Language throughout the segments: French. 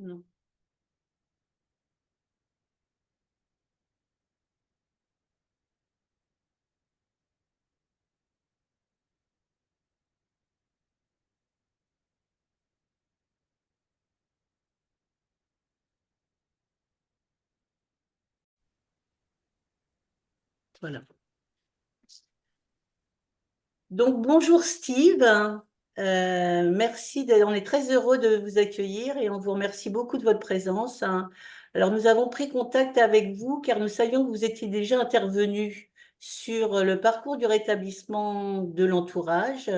Non. Voilà. Donc, bonjour Steve. Merci, on est très heureux de vous accueillir et on vous remercie beaucoup de votre présence. Alors, nous avons pris contact avec vous car nous savions que vous étiez déjà intervenu sur le parcours du rétablissement de l'entourage.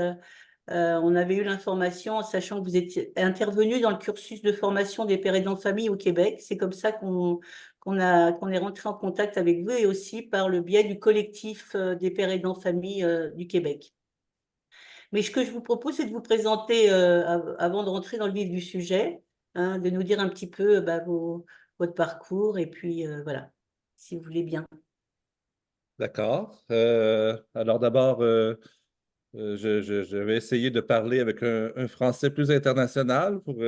On avait eu l'information en sachant que vous étiez intervenu dans le cursus de formation des pères aidants de famille au Québec. C'est comme ça qu'on est rentré en contact avec vous et aussi par le biais du collectif des pères aidants de famille du Québec. Mais ce que je vous propose, c'est de vous présenter, avant de rentrer dans le vif du sujet, hein, de nous dire un petit peu votre parcours et puis voilà, si vous voulez bien. D'accord. Alors d'abord, je vais essayer de parler avec un français plus international pour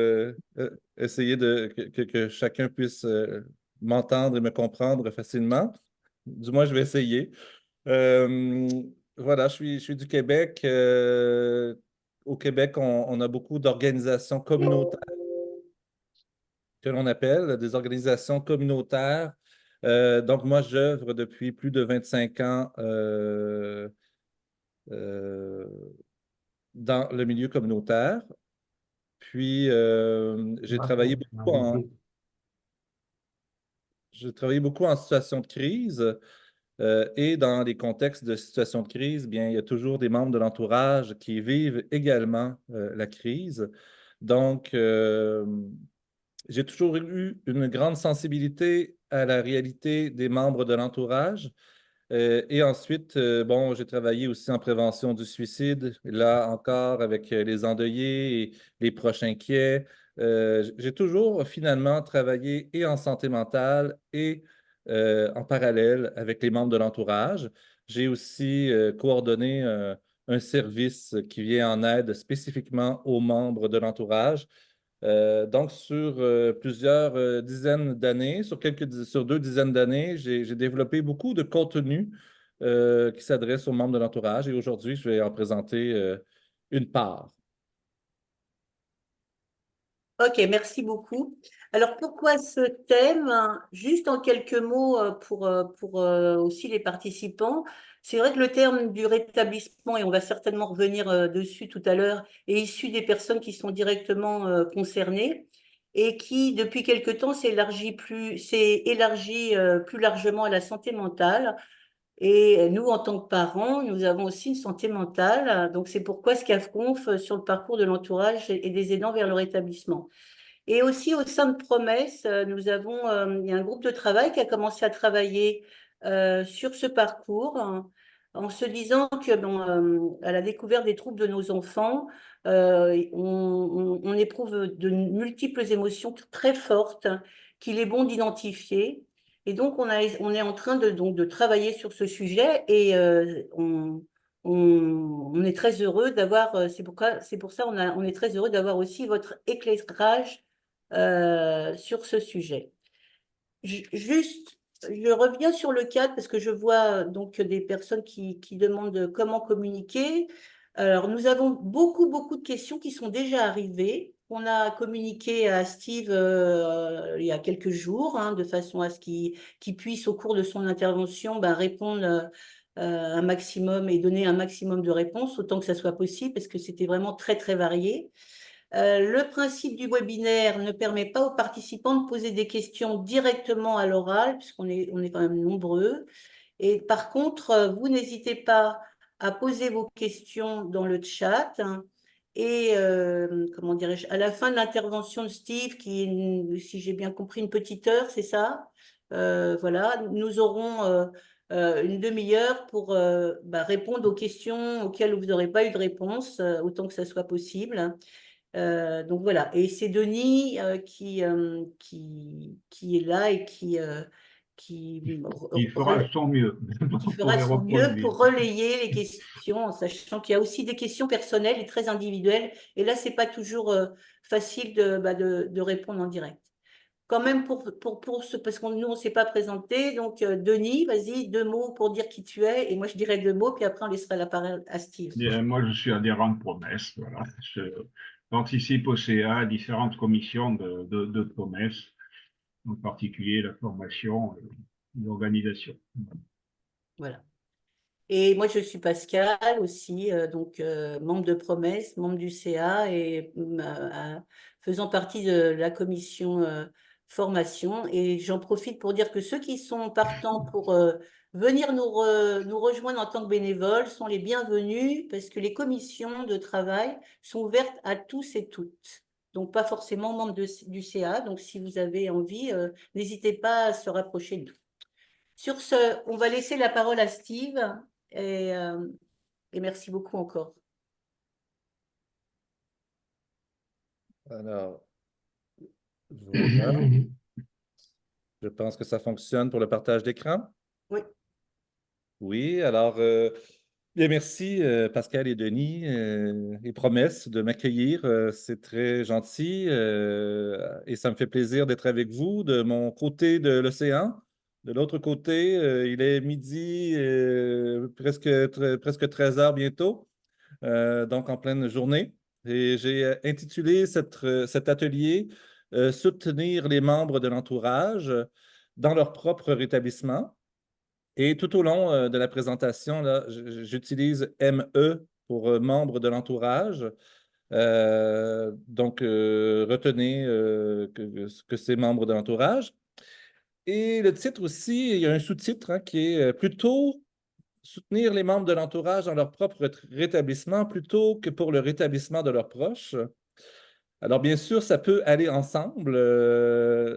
essayer que chacun puisse m'entendre et me comprendre facilement. Du moins, je vais essayer. Euh, voilà, je suis du Québec. Au Québec, on a beaucoup d'organisations communautaires que l'on appelle des organisations communautaires. Donc, moi, j'œuvre depuis plus de 25 ans euh, dans le milieu communautaire. Puis, j'ai travaillé beaucoup en situation de crise. Et dans les contextes de situation de crise, bien, il y a toujours des membres de l'entourage qui vivent également la crise. Donc, j'ai toujours eu une grande sensibilité à la réalité des membres de l'entourage. Et ensuite, bon, j'ai travaillé aussi en prévention du suicide, là encore avec les endeuillés et les proches inquiets. J'ai toujours finalement travaillé et en santé mentale et en parallèle avec les membres de l'entourage. J'ai aussi coordonné un service qui vient en aide spécifiquement aux membres de l'entourage. Donc, sur plusieurs dizaines d'années, sur 2 dizaines d'années, j'ai développé beaucoup de contenu qui s'adresse aux membres de l'entourage et aujourd'hui, je vais en présenter une part. Ok, merci beaucoup. Alors pourquoi ce thème? Juste en quelques mots pour aussi les participants. C'est vrai que le terme du rétablissement, et on va certainement revenir dessus tout à l'heure, est issu des personnes qui sont directement concernées et qui, depuis quelque temps, s'est élargi plus largement à la santé mentale. Et nous, en tant que parents, nous avons aussi une santé mentale. Donc c'est pourquoi SCAFCONF sur le parcours de l'entourage et des aidants vers le rétablissement. Et aussi au sein de Promesse, il y a un groupe de travail qui a commencé à travailler sur ce parcours en se disant que bon, à la découverte des troubles de nos enfants, on éprouve de multiples émotions très fortes qu'il est bon d'identifier. Et donc on est en train de travailler sur ce sujet et on est très heureux d'avoir, c'est pour ça on est très heureux d'avoir aussi votre éclairage sur ce sujet. Juste, je reviens sur le cadre parce que je vois donc des personnes qui demandent comment communiquer. Alors, nous avons beaucoup de questions qui sont déjà arrivées. On a communiqué à Steve il y a quelques jours, hein, de façon à ce qu'il puisse, au cours de son intervention, ben, répondre un maximum et donner un maximum de réponses, autant que ça soit possible, parce que c'était vraiment très varié. Le principe du webinaire ne permet pas aux participants de poser des questions directement à l'oral, on est quand même nombreux. Et par contre, vous n'hésitez pas à poser vos questions dans le chat, hein. Et comment dirais-je, à la fin de l'intervention de Steve, qui est, si j'ai bien compris, une petite heure, c'est ça? Voilà, nous aurons une demi-heure pour répondre aux questions auxquelles vous n'aurez pas eu de réponse, autant que ça soit possible. Donc voilà, et c'est Denis qui est là et qui, Il fera de son mieux qui pour fera les son mieux reproduire. pour relayer les questions, en sachant qu'il y a aussi des questions personnelles et très individuelles. Et là, c'est pas toujours facile de répondre en direct. quand même parce qu'on nous, on ne s'est pas présenté. Donc, Denis, vas-y, 2 mots pour dire qui tu es. Et moi, je dirais 2 mots, puis après, on laissera la parole à Steve. Bien, moi, je suis adhérent de Promesse. Voilà. Je participe au CA à différentes commissions de Promesse, en particulier la formation et l'organisation. Voilà. Et moi, je suis Pascal aussi, donc membre de Promesse, membre du CA et faisant partie de la commission formation. Et j'en profite pour dire que ceux qui sont partants pour venir nous rejoindre en tant que bénévoles sont les bienvenus parce que les commissions de travail sont ouvertes à tous et toutes. Donc, pas forcément membres du CA. Donc, si vous avez envie, n'hésitez pas à se rapprocher de nous. Sur ce, on va laisser la parole à Steve et, euh, et merci beaucoup encore. Alors, voilà. Je pense que ça fonctionne pour le partage d'écran. Oui. Oui, alors, bien merci Pascal et Denis et Promesse de m'accueillir. C'est très gentil et ça me fait plaisir d'être avec vous de mon côté de l'océan. De l'autre côté, il est midi, presque 13 heures bientôt, donc en pleine journée. Et j'ai intitulé cet atelier Soutenir les membres de l'entourage dans leur propre rétablissement. Et tout au long de la présentation, là, j'utilise ME pour membre de l'entourage. Donc, retenez que c'est membre de l'entourage. Et le titre aussi, il y a un sous-titre hein, qui est plutôt soutenir les membres de l'entourage dans leur propre rétablissement plutôt que pour le rétablissement de leurs proches. Alors, bien sûr, ça peut aller ensemble.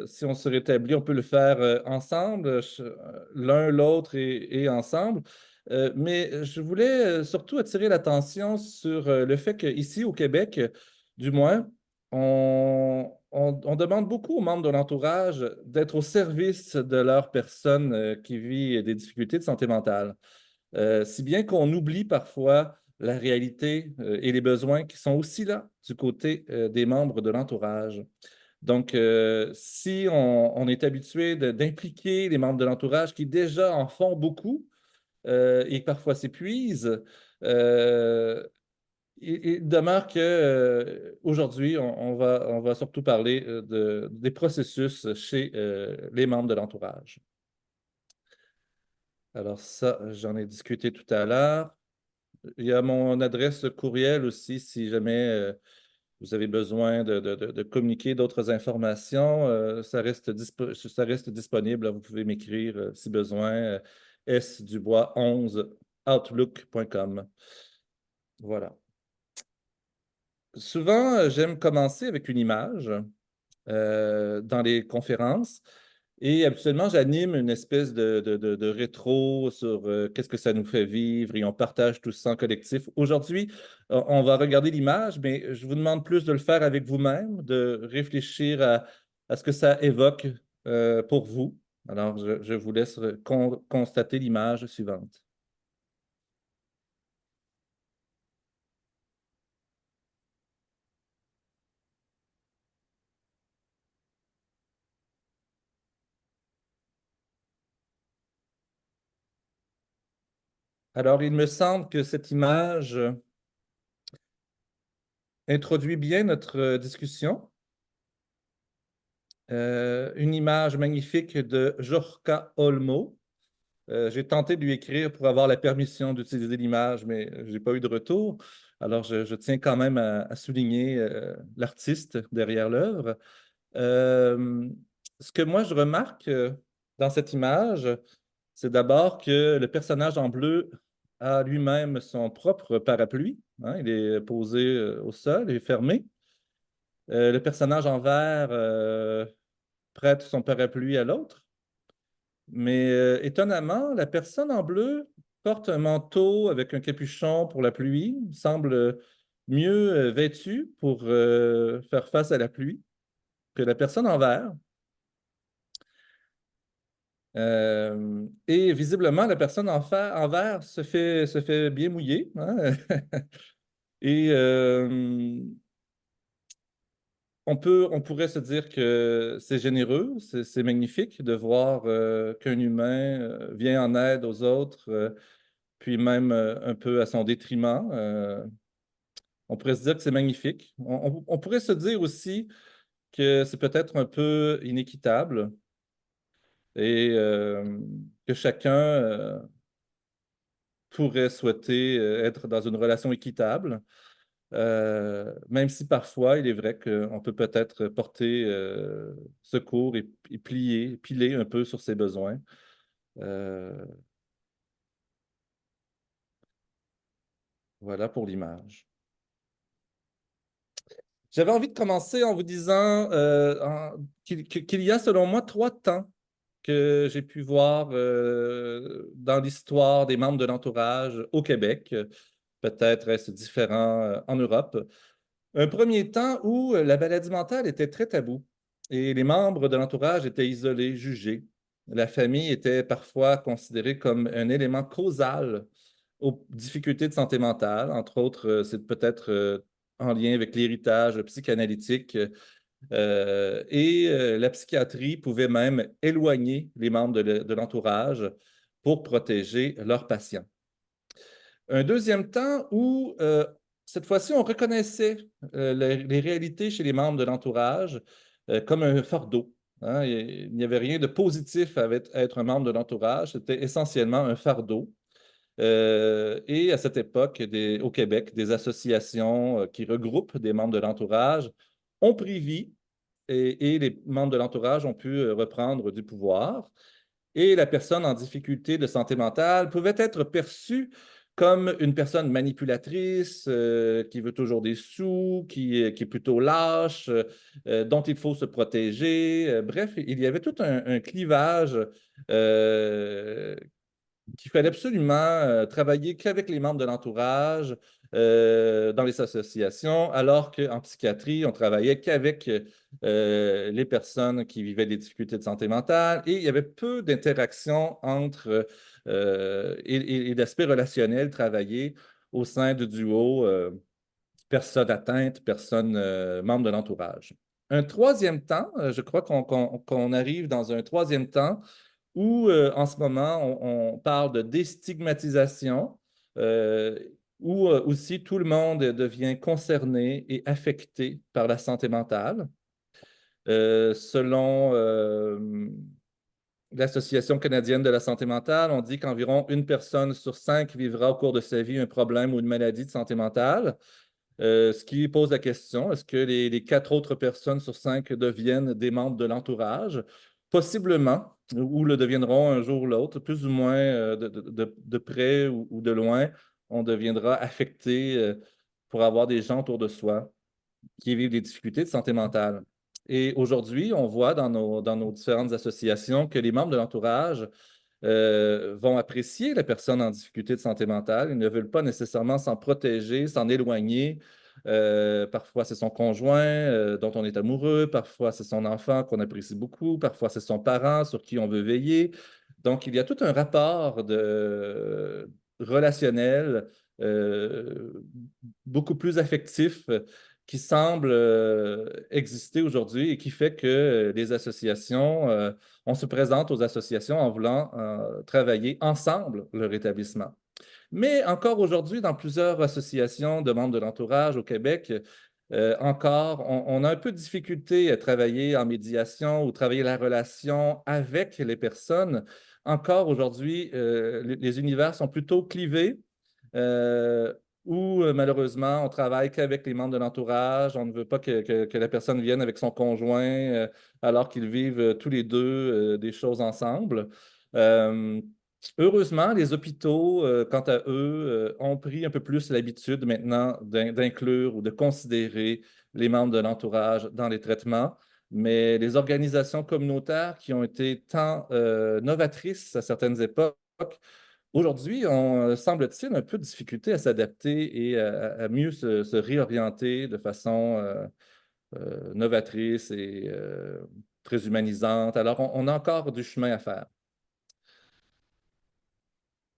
Si on se rétablit, on peut le faire ensemble, l'un, l'autre et ensemble. Mais je voulais surtout attirer l'attention sur le fait qu'ici, au Québec, du moins, on demande beaucoup aux membres de l'entourage d'être au service de leur personne qui vit des difficultés de santé mentale. Si bien qu'on oublie parfois la réalité et les besoins qui sont aussi là du côté des membres de l'entourage. Donc, si on est habitué d'impliquer les membres de l'entourage qui déjà en font beaucoup et parfois s'épuisent, il demeure que aujourd'hui, on va surtout parler des processus chez les membres de l'entourage. Alors ça, j'en ai discuté tout à l'heure. Il y a mon adresse courriel aussi, si jamais vous avez besoin de communiquer d'autres informations. Ça reste disponible. Vous pouvez m'écrire si besoin. sdubois11outlook.com. Voilà. Souvent, j'aime commencer avec une image dans les conférences. Et habituellement, j'anime une espèce de rétro sur qu'est-ce que ça nous fait vivre et on partage tout ça en collectif. Aujourd'hui, on va regarder l'image, mais je vous demande plus de le faire avec vous-même, de réfléchir à ce que ça évoque pour vous. Alors, je vous laisse constater l'image suivante. Alors, il me semble que cette image introduit bien notre discussion. Une image magnifique de Jorka Olmo. J'ai tenté de lui écrire pour avoir la permission d'utiliser l'image, mais je n'ai pas eu de retour. Alors, je tiens quand même à souligner l'artiste derrière l'œuvre. Ce que moi, je remarque dans cette image, c'est d'abord que le personnage en bleu a lui-même son propre parapluie. Hein, il est posé au sol et fermé. Le personnage en vert prête son parapluie à l'autre. Mais étonnamment, la personne en bleu porte un manteau avec un capuchon pour la pluie, semble mieux vêtue pour faire face à la pluie que la personne en vert. Et visiblement, la personne en vert se fait bien mouiller. Hein? Et on pourrait se dire que c'est généreux, c'est magnifique de voir qu'un humain vient en aide aux autres, puis même un peu à son détriment. On pourrait se dire que c'est magnifique. On pourrait se dire aussi que c'est peut-être un peu inéquitable et que chacun pourrait souhaiter être dans une relation équitable. Même si parfois, il est vrai qu'on peut peut-être porter secours et piler un peu sur ses besoins. Voilà pour l'image. J'avais envie de commencer en vous disant qu'il y a, selon moi, 3 temps que j'ai pu voir dans l'histoire des membres de l'entourage au Québec. Peut-être est-ce différent en Europe. Un premier temps où la maladie mentale était très taboue et les membres de l'entourage étaient isolés, jugés. La famille était parfois considérée comme un élément causal aux difficultés de santé mentale. Entre autres, c'est peut-être en lien avec l'héritage psychanalytique. La psychiatrie pouvait même éloigner les membres de l'entourage pour protéger leurs patients. Un deuxième temps où, cette fois-ci, on reconnaissait les réalités chez les membres de l'entourage comme un fardeau. Hein. Il n'y avait rien de positif à être un membre de l'entourage, c'était essentiellement un fardeau. Et à cette époque, au Québec, des associations qui regroupent des membres de l'entourage ont pris vie et les membres de l'entourage ont pu reprendre du pouvoir. Et la personne en difficulté de santé mentale pouvait être perçue comme une personne manipulatrice, qui veut toujours des sous, qui est plutôt lâche, dont il faut se protéger. Bref, il y avait tout un clivage qu'il fallait absolument travailler qu'avec les membres de l'entourage dans les associations, alors qu'en psychiatrie, on travaillait qu'avec les personnes qui vivaient des difficultés de santé mentale et il y avait peu d'interactions entre et d'aspects relationnels travaillés au sein du duo personne atteinte, personne membre de l'entourage. Un troisième temps, je crois qu'on arrive dans un troisième temps où en ce moment, on parle de déstigmatisation, où aussi tout le monde devient concerné et affecté par la santé mentale. Selon l'Association canadienne de la santé mentale, on dit qu'environ 1 personne sur 5 vivra au cours de sa vie un problème ou une maladie de santé mentale. Ce qui pose la question, est-ce que les 4 autres personnes sur 5 deviennent des membres de l'entourage? Possiblement, ou le deviendront un jour ou l'autre, plus ou moins de près ou de loin, on deviendra affecté pour avoir des gens autour de soi qui vivent des difficultés de santé mentale. Et aujourd'hui, on voit dans nos différentes associations que les membres de l'entourage vont apprécier la personne en difficulté de santé mentale. Ils ne veulent pas nécessairement s'en protéger, s'en éloigner. Parfois, c'est son conjoint dont on est amoureux, parfois, c'est son enfant qu'on apprécie beaucoup, parfois, c'est son parent sur qui on veut veiller. Donc, il y a tout un rapport relationnel beaucoup plus affectif qui semble exister aujourd'hui et qui fait que les associations, on se présente aux associations en voulant travailler ensemble le rétablissement. Mais encore aujourd'hui, dans plusieurs associations de membres de l'entourage au Québec, encore, on a un peu de difficulté à travailler en médiation ou travailler la relation avec les personnes. Encore aujourd'hui, les univers sont plutôt clivés. Euh, où malheureusement, on travaille qu'avec les membres de l'entourage. On ne veut pas que la personne vienne avec son conjoint alors qu'ils vivent tous les deux des choses ensemble. Euh, Heureusement, les hôpitaux, quant à eux, ont pris un peu plus l'habitude maintenant d'inclure ou de considérer les membres de l'entourage dans les traitements. Mais les organisations communautaires qui ont été tant novatrices à certaines époques, aujourd'hui, on semble-t-il un peu de difficulté à s'adapter et à mieux se réorienter de façon novatrice et très humanisante. Alors, on a encore du chemin à faire.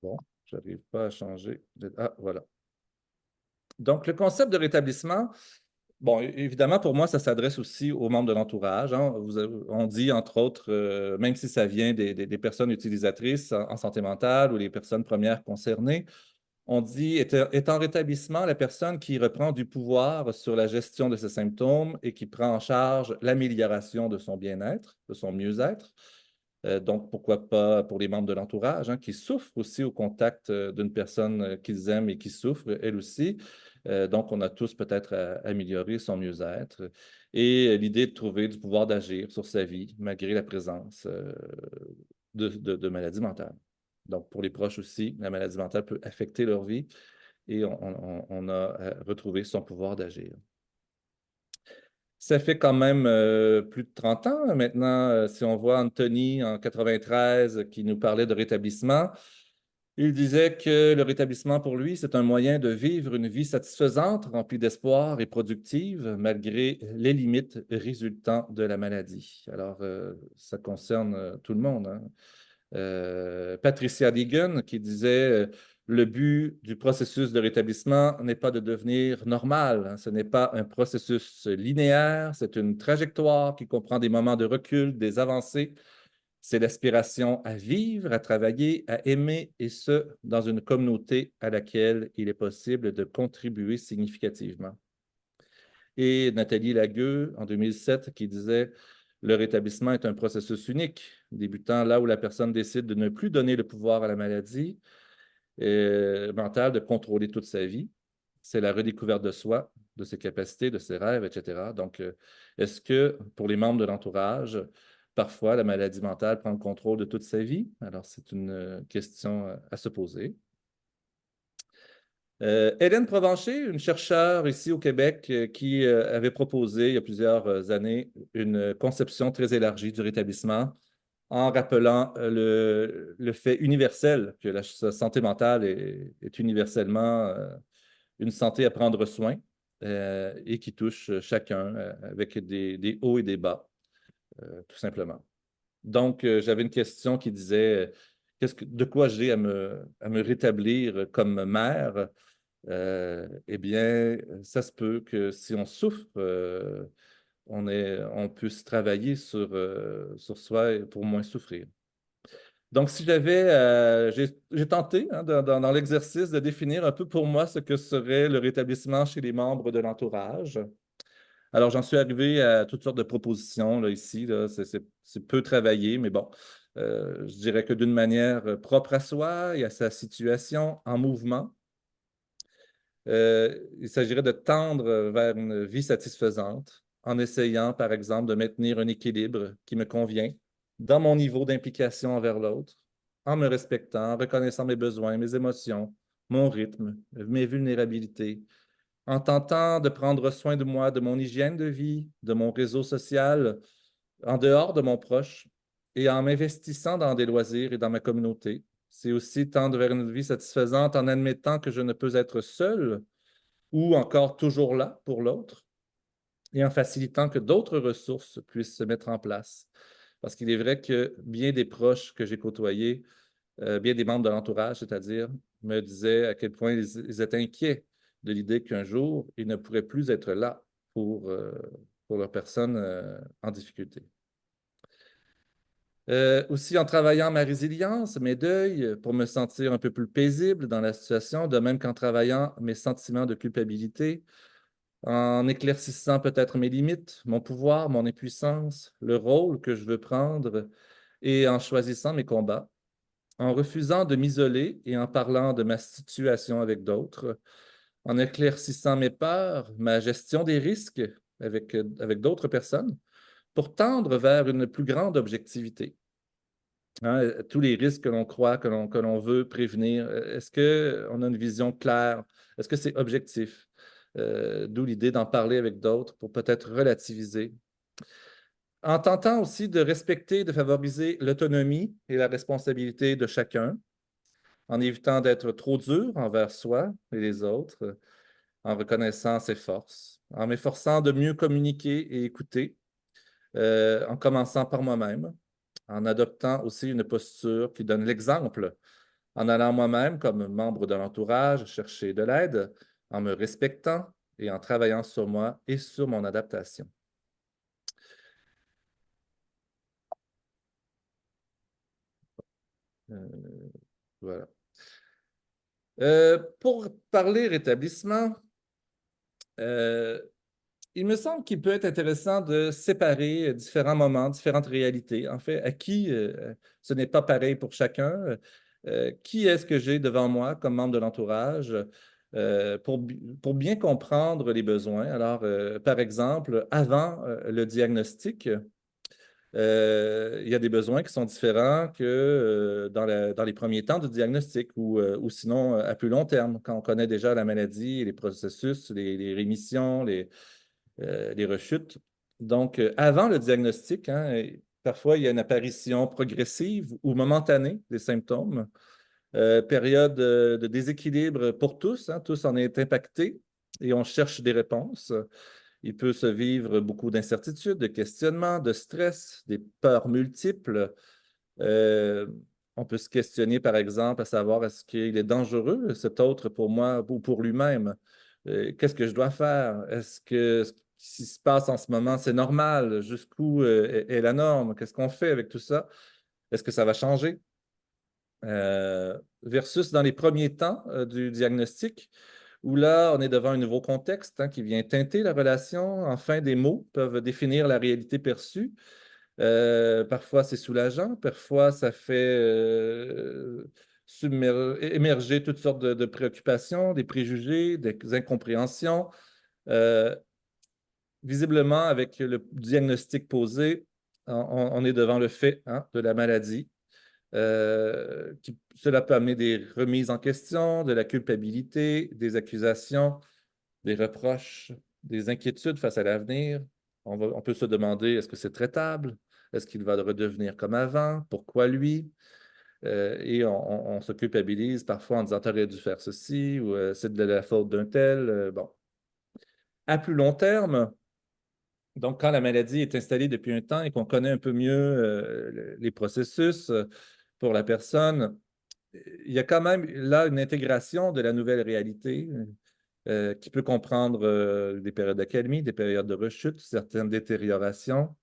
Bon, je n'arrive pas à changer. Ah, voilà. Donc, le concept de rétablissement, Bon, évidemment, pour moi, ça s'adresse aussi aux membres de l'entourage, hein. On dit, entre autres, même si ça vient des personnes utilisatrices en santé mentale ou les personnes premières concernées, on dit, est en rétablissement la personne qui reprend du pouvoir sur la gestion de ses symptômes et qui prend en charge l'amélioration de son bien-être, de son mieux-être. Donc, pourquoi pas pour les membres de l'entourage, hein, qui souffrent aussi au contact d'une personne qu'ils aiment et qui souffre, elle aussi. Donc, on a tous peut-être à améliorer son mieux-être. Et l'idée de trouver du pouvoir d'agir sur sa vie, malgré la présence de maladies mentales. Donc, pour les proches aussi, la maladie mentale peut affecter leur vie et on a retrouvé son pouvoir d'agir. Ça fait quand même plus de 30 ans maintenant. Si on voit Anthony en 93 qui nous parlait de rétablissement, il disait que le rétablissement pour lui, c'est un moyen de vivre une vie satisfaisante, remplie d'espoir et productive, malgré les limites résultant de la maladie. Alors, ça concerne tout le monde, hein. Patricia Deegan qui disait le but du processus de rétablissement n'est pas de devenir normal, hein. Ce n'est pas un processus linéaire, c'est une trajectoire qui comprend des moments de recul, des avancées. C'est l'aspiration à vivre, à travailler, à aimer, et ce, dans une communauté à laquelle il est possible de contribuer significativement. Et Nathalie Lagueux, en 2007, qui disait « Le rétablissement est un processus unique, débutant là où la personne décide de ne plus donner le pouvoir à la maladie mentale de contrôler toute sa vie. C'est la redécouverte de soi, de ses capacités, de ses rêves, etc. » Donc, est-ce que pour les membres de l'entourage, parfois la maladie mentale prend le contrôle de toute sa vie? Alors, c'est une question à se poser. Hélène Provencher, une chercheure ici au Québec qui avait proposé il y a plusieurs années une conception très élargie du rétablissement en rappelant le fait universel que la santé mentale est universellement une santé à prendre soin et qui touche chacun avec des hauts et des bas, tout simplement. Donc, j'avais une question qui disait de quoi j'ai à me rétablir comme mère? Eh bien, ça se peut que si on souffre, on puisse travailler sur soi pour moins souffrir. Donc, si j'ai tenté hein, dans l'exercice de définir un peu pour moi ce que serait le rétablissement chez les membres de l'entourage. Alors, j'en suis arrivé à toutes sortes de propositions là, ici. Là, c'est peu travaillé, mais bon, je dirais que d'une manière propre à soi et à sa situation, en mouvement. Il s'agirait de tendre vers une vie satisfaisante en essayant, par exemple, de maintenir un équilibre qui me convient dans mon niveau d'implication envers l'autre, en me respectant, en reconnaissant mes besoins, mes émotions, mon rythme, mes vulnérabilités, en tentant de prendre soin de moi, de mon hygiène de vie, de mon réseau social, en dehors de mon proche, et en m'investissant dans des loisirs et dans ma communauté. C'est aussi tendre vers une vie satisfaisante en admettant que je ne peux être seul ou encore toujours là pour l'autre et en facilitant que d'autres ressources puissent se mettre en place. Parce qu'il est vrai que bien des proches que j'ai côtoyés, bien des membres de l'entourage, c'est-à-dire, me disaient à quel point ils étaient inquiets de l'idée qu'un jour, ils ne pourraient plus être là pour leurs personnes en difficulté. Aussi en travaillant ma résilience, mes deuils, pour me sentir un peu plus paisible dans la situation, de même qu'en travaillant mes sentiments de culpabilité, en éclaircissant peut-être mes limites, mon pouvoir, mon impuissance, le rôle que je veux prendre et en choisissant mes combats, en refusant de m'isoler et en parlant de ma situation avec d'autres, en éclaircissant mes peurs, ma gestion des risques avec d'autres personnes, pour tendre vers une plus grande objectivité. Hein, tous les risques que l'on croit, que l'on veut prévenir, est-ce qu'on a une vision claire? Est-ce que c'est objectif? D'où l'idée d'en parler avec d'autres pour peut-être relativiser. En tentant aussi de respecter et de favoriser l'autonomie et la responsabilité de chacun, en évitant d'être trop dur envers soi et les autres, en reconnaissant ses forces, en m'efforçant de mieux communiquer et écouter, en commençant par moi-même, en adoptant aussi une posture qui donne l'exemple, en allant moi-même comme membre de l'entourage chercher de l'aide, en me respectant, et en travaillant sur moi et sur mon adaptation. Voilà. Pour parler rétablissement, il me semble qu'il peut être intéressant de séparer différents moments, différentes réalités. En fait, à qui ce n'est pas pareil pour chacun. Qui est-ce que j'ai devant moi comme membre de l'entourage pour bien comprendre les besoins. Alors, par exemple, avant le diagnostic, il y a des besoins qui sont différents que dans les premiers temps du diagnostic ou sinon à plus long terme, quand on connaît déjà la maladie, les processus, les rémissions, les rechutes. Donc, avant le diagnostic, hein, parfois, il y a une apparition progressive ou momentanée des symptômes. Période de déséquilibre pour tous, hein, tous en est impactés et on cherche des réponses. Il peut se vivre beaucoup d'incertitudes, de questionnements, de stress, des peurs multiples. Euh, on peut se questionner, par exemple, à savoir est-ce qu'il est dangereux, cet autre, pour moi ou pour lui-même? Qu'est-ce que je dois faire? Est-ce que ce qui se passe en ce moment, c'est normal? Jusqu'où est la norme? Qu'est-ce qu'on fait avec tout ça? Est-ce que ça va changer? Versus dans les premiers temps du diagnostic, où là, on est devant un nouveau contexte hein, qui vient teinter la relation. Enfin, des mots peuvent définir la réalité perçue. Parfois, c'est soulageant. Parfois, ça fait émerger toutes sortes de préoccupations, des préjugés, des incompréhensions. Euh, Visiblement, avec le diagnostic posé, on est devant le fait hein, de la maladie. Cela peut amener des remises en question, de la culpabilité, des accusations, des reproches, des inquiétudes face à l'avenir. On peut se demander, est-ce que c'est traitable? Est-ce qu'il va redevenir comme avant? Pourquoi lui? Et on se culpabilise parfois en disant, tu aurais dû faire ceci ou c'est de la faute d'un tel. Bon. À plus long terme, donc quand la maladie est installée depuis un temps et qu'on connaît un peu mieux les processus pour la personne, il y a quand même là une intégration de la nouvelle réalité qui peut comprendre des périodes d'accalmie, des périodes de rechute, certaines détériorations.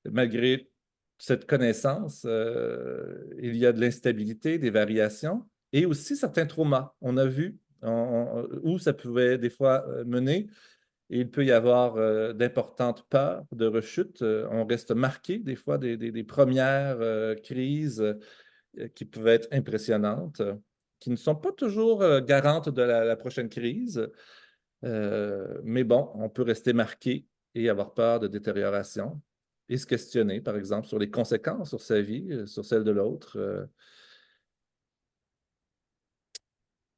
Malgré cette connaissance, il y a de l'instabilité, des variations et aussi certains traumas. On a vu où ça pouvait des fois mener. Et il peut y avoir d'importantes peurs de rechute. On reste marqué des fois des premières crises qui peuvent être impressionnantes, qui ne sont pas toujours garantes de la prochaine crise. Mais bon, on peut rester marqué et avoir peur de détérioration et se questionner, par exemple, sur les conséquences sur sa vie, sur celle de l'autre,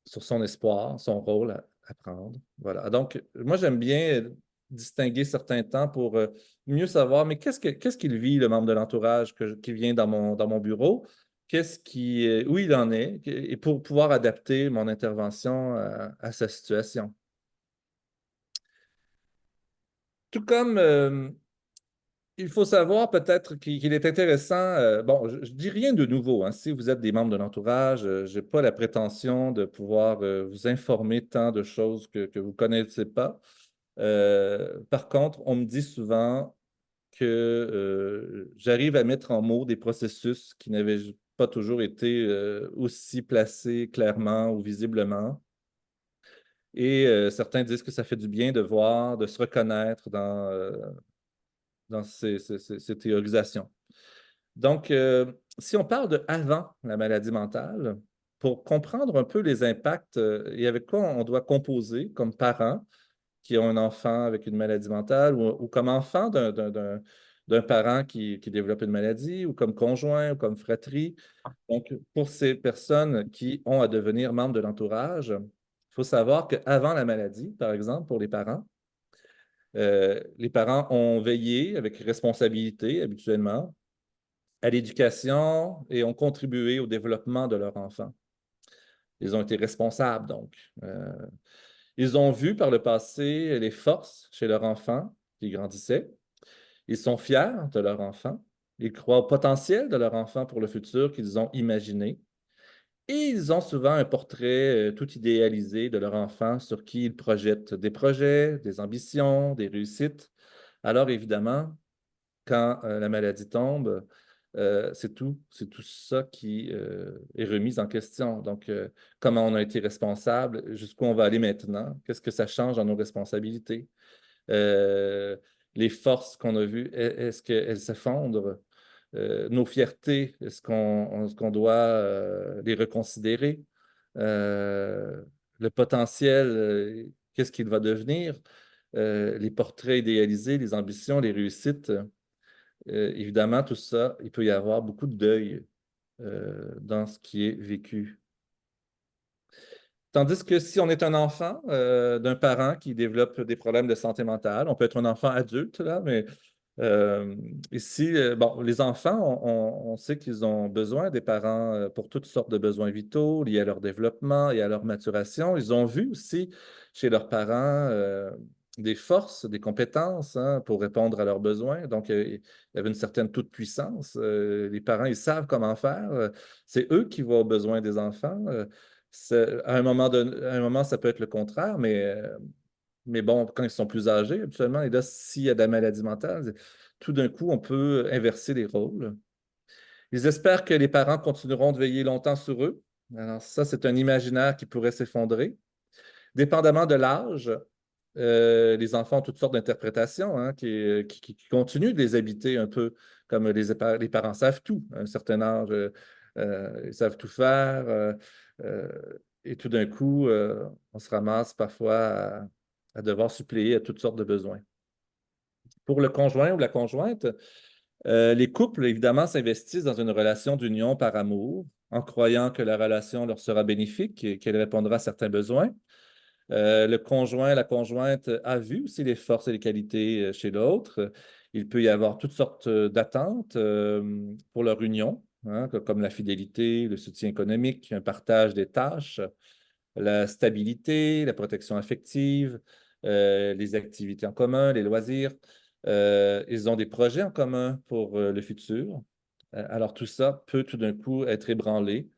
sur son espoir, son rôle à prendre. Voilà. Donc, moi, j'aime bien distinguer certains temps pour mieux savoir, mais qu'est-ce qu'il vit, le membre de l'entourage qui vient dans mon bureau? Où il en est, et pour pouvoir adapter mon intervention à sa situation. Tout comme il faut savoir peut-être qu'il est intéressant, bon, je ne dis rien de nouveau, hein, si vous êtes des membres de l'entourage, je n'ai pas la prétention de pouvoir vous informer tant de choses que vous ne connaissez pas. Par contre, on me dit souvent que j'arrive à mettre en mots des processus qui n'avaient pas toujours été aussi placés clairement ou visiblement. Et certains disent que ça fait du bien de voir, de se reconnaître dans ces théorisations. Donc, si on parle de avant la maladie mentale, pour comprendre un peu les impacts et avec quoi on doit composer comme parents qui ont un enfant avec une maladie mentale ou comme enfant d'un parent qui développe une maladie ou comme conjoint ou comme fratrie. Donc, pour ces personnes qui ont à devenir membres de l'entourage, il faut savoir qu'avant la maladie, par exemple, pour les parents ont veillé avec responsabilité habituellement à l'éducation et ont contribué au développement de leur enfant. Ils ont été responsables, donc. Ils ont vu par le passé les forces chez leur enfant qui grandissait. Ils sont fiers de leur enfant. Ils croient au potentiel de leur enfant pour le futur qu'ils ont imaginé. Et ils ont souvent un portrait tout idéalisé de leur enfant sur qui ils projettent des projets, des ambitions, des réussites. Alors évidemment, quand la maladie tombe, c'est tout ça qui est remis en question. Donc, comment on a été responsable, jusqu'où on va aller maintenant, qu'est-ce que ça change dans nos responsabilités? Euh, les forces qu'on a vues, est-ce qu'elles s'effondrent? Nos fiertés, est-ce qu'on doit les reconsidérer? Euh, le potentiel, qu'est-ce qu'il va devenir? Les portraits idéalisés, les ambitions, les réussites. Évidemment, tout ça, il peut y avoir beaucoup de deuil dans ce qui est vécu. Tandis que si on est un enfant d'un parent qui développe des problèmes de santé mentale, on peut être un enfant adulte, là, mais ici, bon, les enfants, on sait qu'ils ont besoin des parents pour toutes sortes de besoins vitaux liés à leur développement et à leur maturation. Ils ont vu aussi chez leurs parents des forces, des compétences pour répondre à leurs besoins. Donc, il y avait une certaine toute-puissance. Les parents, ils savent comment faire. C'est eux qui vont aux besoins des enfants. À un moment, ça peut être le contraire, mais bon, quand ils sont plus âgés, habituellement, et là, s'il y a de la maladie mentale, tout d'un coup, on peut inverser les rôles. Ils espèrent que les parents continueront de veiller longtemps sur eux. Alors, ça, c'est un imaginaire qui pourrait s'effondrer. Dépendamment de l'âge, les enfants ont toutes sortes d'interprétations qui continuent de les habiter un peu comme les parents savent tout. À un certain âge, ils savent tout faire. Euh, et tout d'un coup, on se ramasse parfois à devoir suppléer à toutes sortes de besoins. Pour le conjoint ou la conjointe, les couples, évidemment, s'investissent dans une relation d'union par amour, en croyant que la relation leur sera bénéfique et qu'elle répondra à certains besoins. Le conjoint, la conjointe a vu aussi les forces et les qualités chez l'autre. Il peut y avoir toutes sortes d'attentes pour leur union, comme la fidélité, le soutien économique, un partage des tâches, la stabilité, la protection affective, les activités en commun, les loisirs. Ils ont des projets en commun pour le futur. Alors tout ça peut tout d'un coup être ébranlé.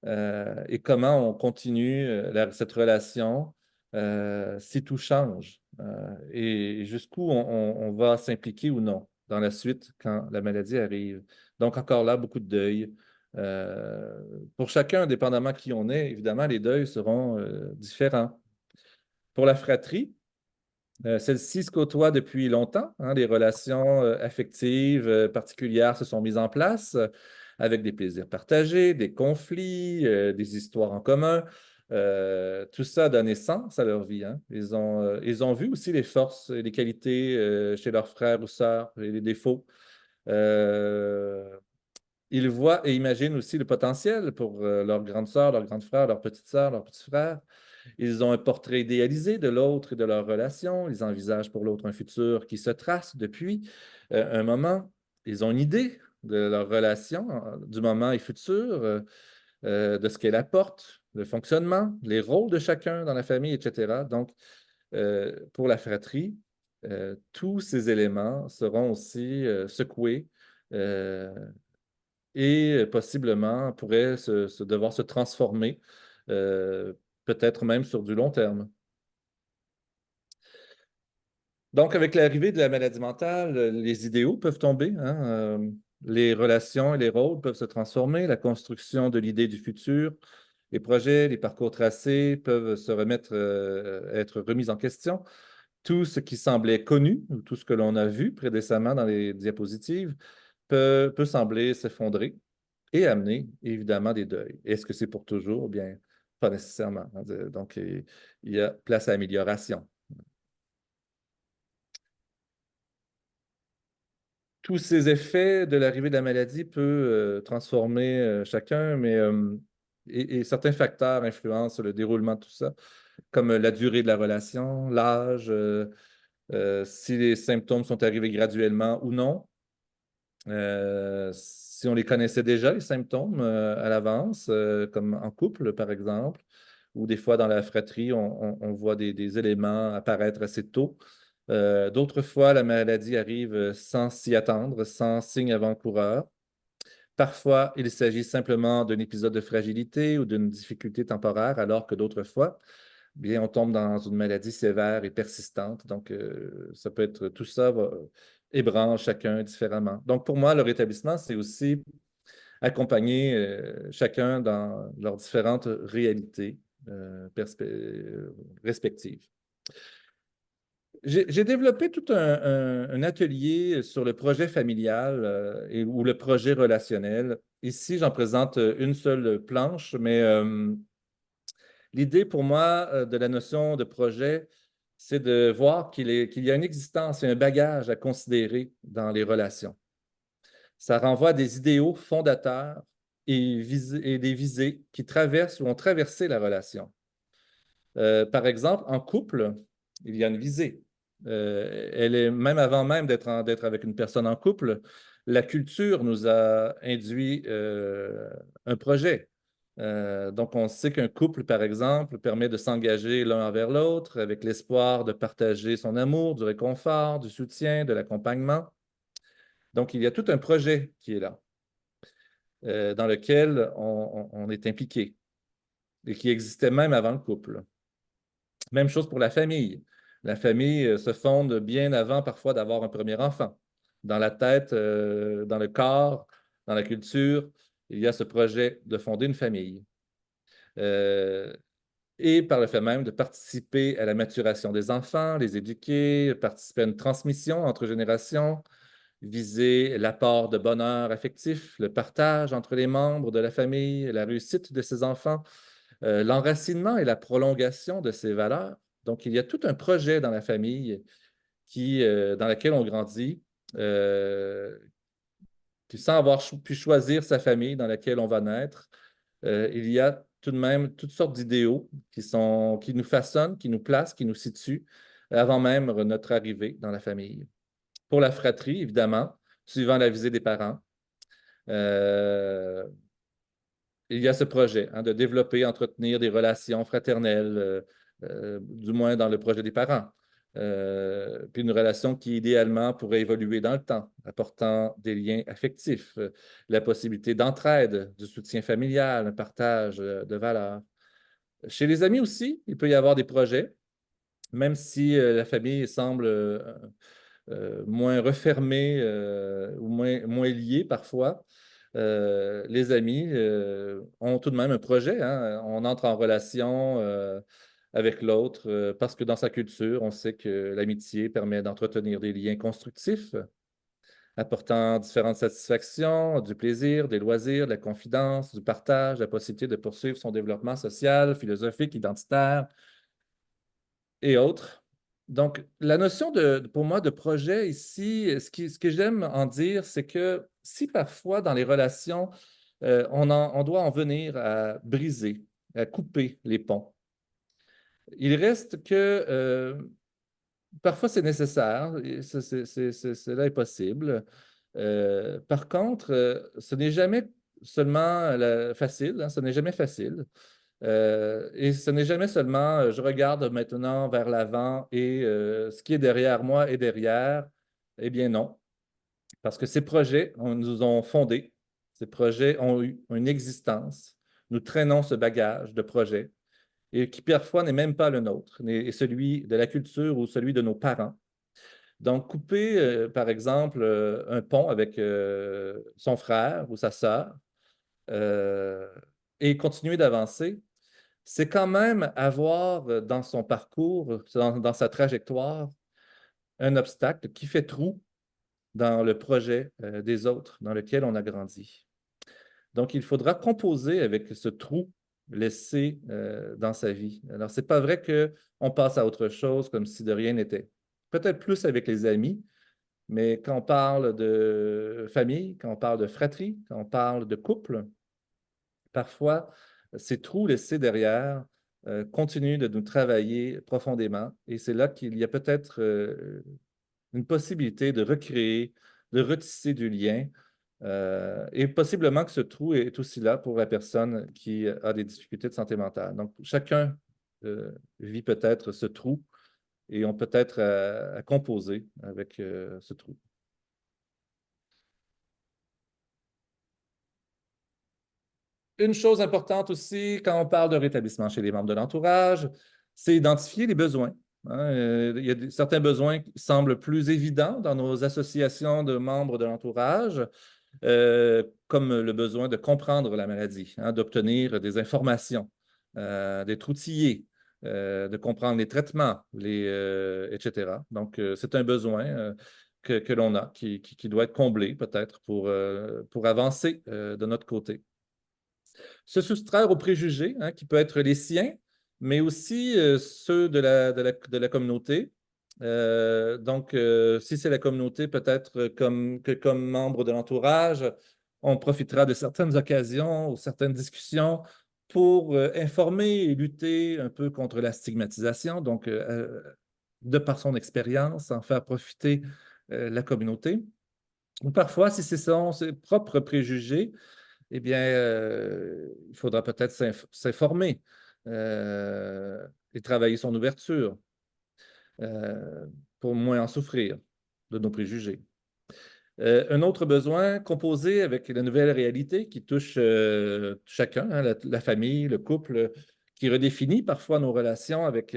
Et comment on continue cette relation si tout change et jusqu'où on va s'impliquer ou non dans la suite quand la maladie arrive. Donc encore là, beaucoup de deuil. Pour chacun, indépendamment qui on est, évidemment, les deuils seront différents. Pour la fratrie, celle-ci se côtoie depuis longtemps. Les relations affectives particulières se sont mises en place avec des plaisirs partagés, des conflits, des histoires en commun. Tout ça donne naissance à leur vie. Ils ont vu aussi les forces et les qualités chez leurs frères ou sœurs et les défauts. Euh, Ils voient et imaginent aussi le potentiel pour leur grande sœur, leur grande frère, leur petite sœur, leur petit frère. Ils ont un portrait idéalisé de l'autre et de leur relation. Ils envisagent pour l'autre un futur qui se trace depuis un moment. Ils ont une idée de leur relation, du moment et futur, de ce qu'elle apporte, le fonctionnement, les rôles de chacun dans la famille, etc. Donc, pour la fratrie, tous ces éléments seront aussi secoués et possiblement pourraient devoir se transformer, peut-être même sur du long terme. Donc, avec l'arrivée de la maladie mentale, les idéaux peuvent tomber, les relations et les rôles peuvent se transformer, la construction de l'idée du futur, les projets, les parcours tracés peuvent se remettre, être remis en question. Tout ce qui semblait connu, ou tout ce que l'on a vu précédemment dans les diapositives, peut sembler s'effondrer et amener évidemment des deuils. Est-ce que c'est pour toujours? Bien, pas nécessairement. Donc, il y a place à amélioration. Tous ces effets de l'arrivée de la maladie peuvent transformer chacun, mais et certains facteurs influencent le déroulement de tout ça, comme la durée de la relation, l'âge, si les symptômes sont arrivés graduellement ou non. Si on les connaissait déjà, les symptômes, à l'avance, comme en couple, par exemple, ou des fois dans la fratrie, on voit des éléments apparaître assez tôt. D'autres fois, la maladie arrive sans s'y attendre, sans signe avant-coureur. Parfois, il s'agit simplement d'un épisode de fragilité ou d'une difficulté temporaire, alors que d'autres fois, bien, on tombe dans une maladie sévère et persistante. Donc, ça peut être tout ça ébranle chacun différemment. Donc, pour moi, le rétablissement, c'est aussi accompagner chacun dans leurs différentes réalités respectives. J'ai développé tout un atelier sur le projet familial ou le projet relationnel. Ici, j'en présente une seule planche, mais l'idée pour moi de la notion de projet, c'est de voir qu'il y a une existence et un bagage à considérer dans les relations. Ça renvoie à des idéaux fondateurs et des visées qui traversent ou ont traversé la relation. Par exemple, en couple, il y a une visée. Elle est même avant même d'être avec une personne en couple, la culture nous a induit un projet. Donc, on sait qu'un couple, par exemple, permet de s'engager l'un envers l'autre avec l'espoir de partager son amour, du réconfort, du soutien, de l'accompagnement. Donc, il y a tout un projet qui est là, dans lequel on est impliqué et qui existait même avant le couple. Même chose pour la famille. La famille se fonde bien avant parfois d'avoir un premier enfant. Dans la tête, dans le corps, dans la culture, il y a ce projet de fonder une famille. Et par le fait même de participer à la maturation des enfants, les éduquer, participer à une transmission entre générations, viser l'apport de bonheur affectif, le partage entre les membres de la famille, la réussite de ses enfants, l'enracinement et la prolongation de ces valeurs. Donc, il y a tout un projet dans la famille dans laquelle on grandit, puis sans avoir pu choisir sa famille dans laquelle on va naître. Il y a tout de même toutes sortes d'idéaux qui nous façonnent, qui nous placent, qui nous situent avant même notre arrivée dans la famille. Pour la fratrie, évidemment, suivant la visée des parents, il y a ce projet de développer, entretenir des relations fraternelles, du moins dans le projet des parents. Puis une relation qui, idéalement, pourrait évoluer dans le temps, apportant des liens affectifs, la possibilité d'entraide, du soutien familial, un partage de valeurs. Chez les amis aussi, il peut y avoir des projets, même si la famille semble moins refermée ou moins liée parfois. Les amis ont tout de même un projet. On entre en relation avec l'autre parce que dans sa culture, on sait que l'amitié permet d'entretenir des liens constructifs, apportant différentes satisfactions, du plaisir, des loisirs, de la confidence, du partage, la possibilité de poursuivre son développement social, philosophique, identitaire et autres. Donc, la notion pour moi de projet ici, ce que j'aime en dire, c'est que si parfois dans les relations, on doit en venir à briser, à couper les ponts, il reste que parfois c'est nécessaire, et cela est possible. Par contre, ce n'est jamais seulement facile, ce n'est jamais facile. Et ce n'est jamais seulement je regarde maintenant vers l'avant et ce qui est derrière moi est derrière. Eh bien non, parce que ces projets nous ont fondés, ces projets ont eu une existence. Nous traînons ce bagage de projets et qui parfois n'est même pas le nôtre, n'est celui de la culture ou celui de nos parents. Donc, couper, par exemple, un pont avec son frère ou sa sœur et continuer d'avancer, c'est quand même avoir dans son parcours, dans sa trajectoire, un obstacle qui fait trou dans le projet des autres dans lequel on a grandi. Donc, il faudra composer avec ce trou laissé dans sa vie. Alors, ce n'est pas vrai qu'on passe à autre chose comme si de rien n'était. Peut-être plus avec les amis, mais quand on parle de famille, quand on parle de fratrie, quand on parle de couple, parfois, ces trous laissés derrière continuent de nous travailler profondément. Et c'est là qu'il y a peut-être une possibilité de recréer, de retisser du lien. Et possiblement que ce trou est aussi là pour la personne qui a des difficultés de santé mentale. Donc, chacun vit peut-être ce trou et on peut être à composer avec ce trou. Une chose importante aussi, quand on parle de rétablissement chez les membres de l'entourage, c'est identifier les besoins. Il y a certains besoins qui semblent plus évidents dans nos associations de membres de l'entourage, comme le besoin de comprendre la maladie, d'obtenir des informations, d'être outillé, de comprendre les traitements, etc. Donc, c'est un besoin que l'on a, qui doit être comblé peut-être pour avancer de notre côté. Se soustraire aux préjugés, qui peut être les siens, mais aussi ceux de la communauté. Donc, si c'est la communauté, peut-être comme membre de l'entourage, on profitera de certaines occasions ou certaines discussions pour informer et lutter un peu contre la stigmatisation, donc de par son expérience, en faire profiter la communauté. Ou parfois, si c'est ses propres préjugés, eh bien, il faudra peut-être s'informer et travailler son ouverture pour moins en souffrir de nos préjugés. Un autre besoin, composer avec la nouvelle réalité qui touche chacun, la famille, le couple, qui redéfinit parfois nos relations avec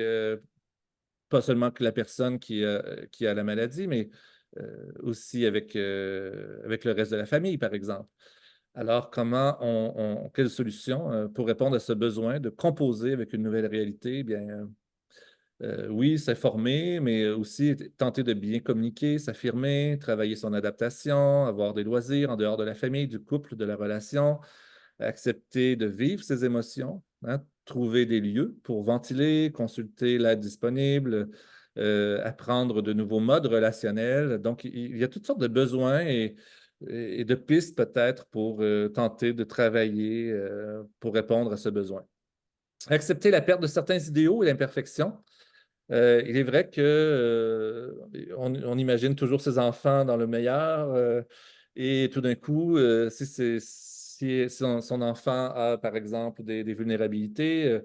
pas seulement que la personne qui a la maladie, mais aussi avec le reste de la famille, par exemple. Alors, quelle solution pour répondre à ce besoin de composer avec une nouvelle réalité? Eh bien, oui, s'informer, mais aussi tenter de bien communiquer, s'affirmer, travailler son adaptation, avoir des loisirs en dehors de la famille, du couple, de la relation, accepter de vivre ses émotions, trouver des lieux pour ventiler, consulter l'aide disponible, apprendre de nouveaux modes relationnels. Donc, il y a toutes sortes de besoins et de pistes peut-être pour tenter de travailler pour répondre à ce besoin. Accepter la perte de certains idéaux et l'imperfection. Il est vrai qu'on imagine toujours ses enfants dans le meilleur et tout d'un coup, si son enfant a, par exemple, des vulnérabilités,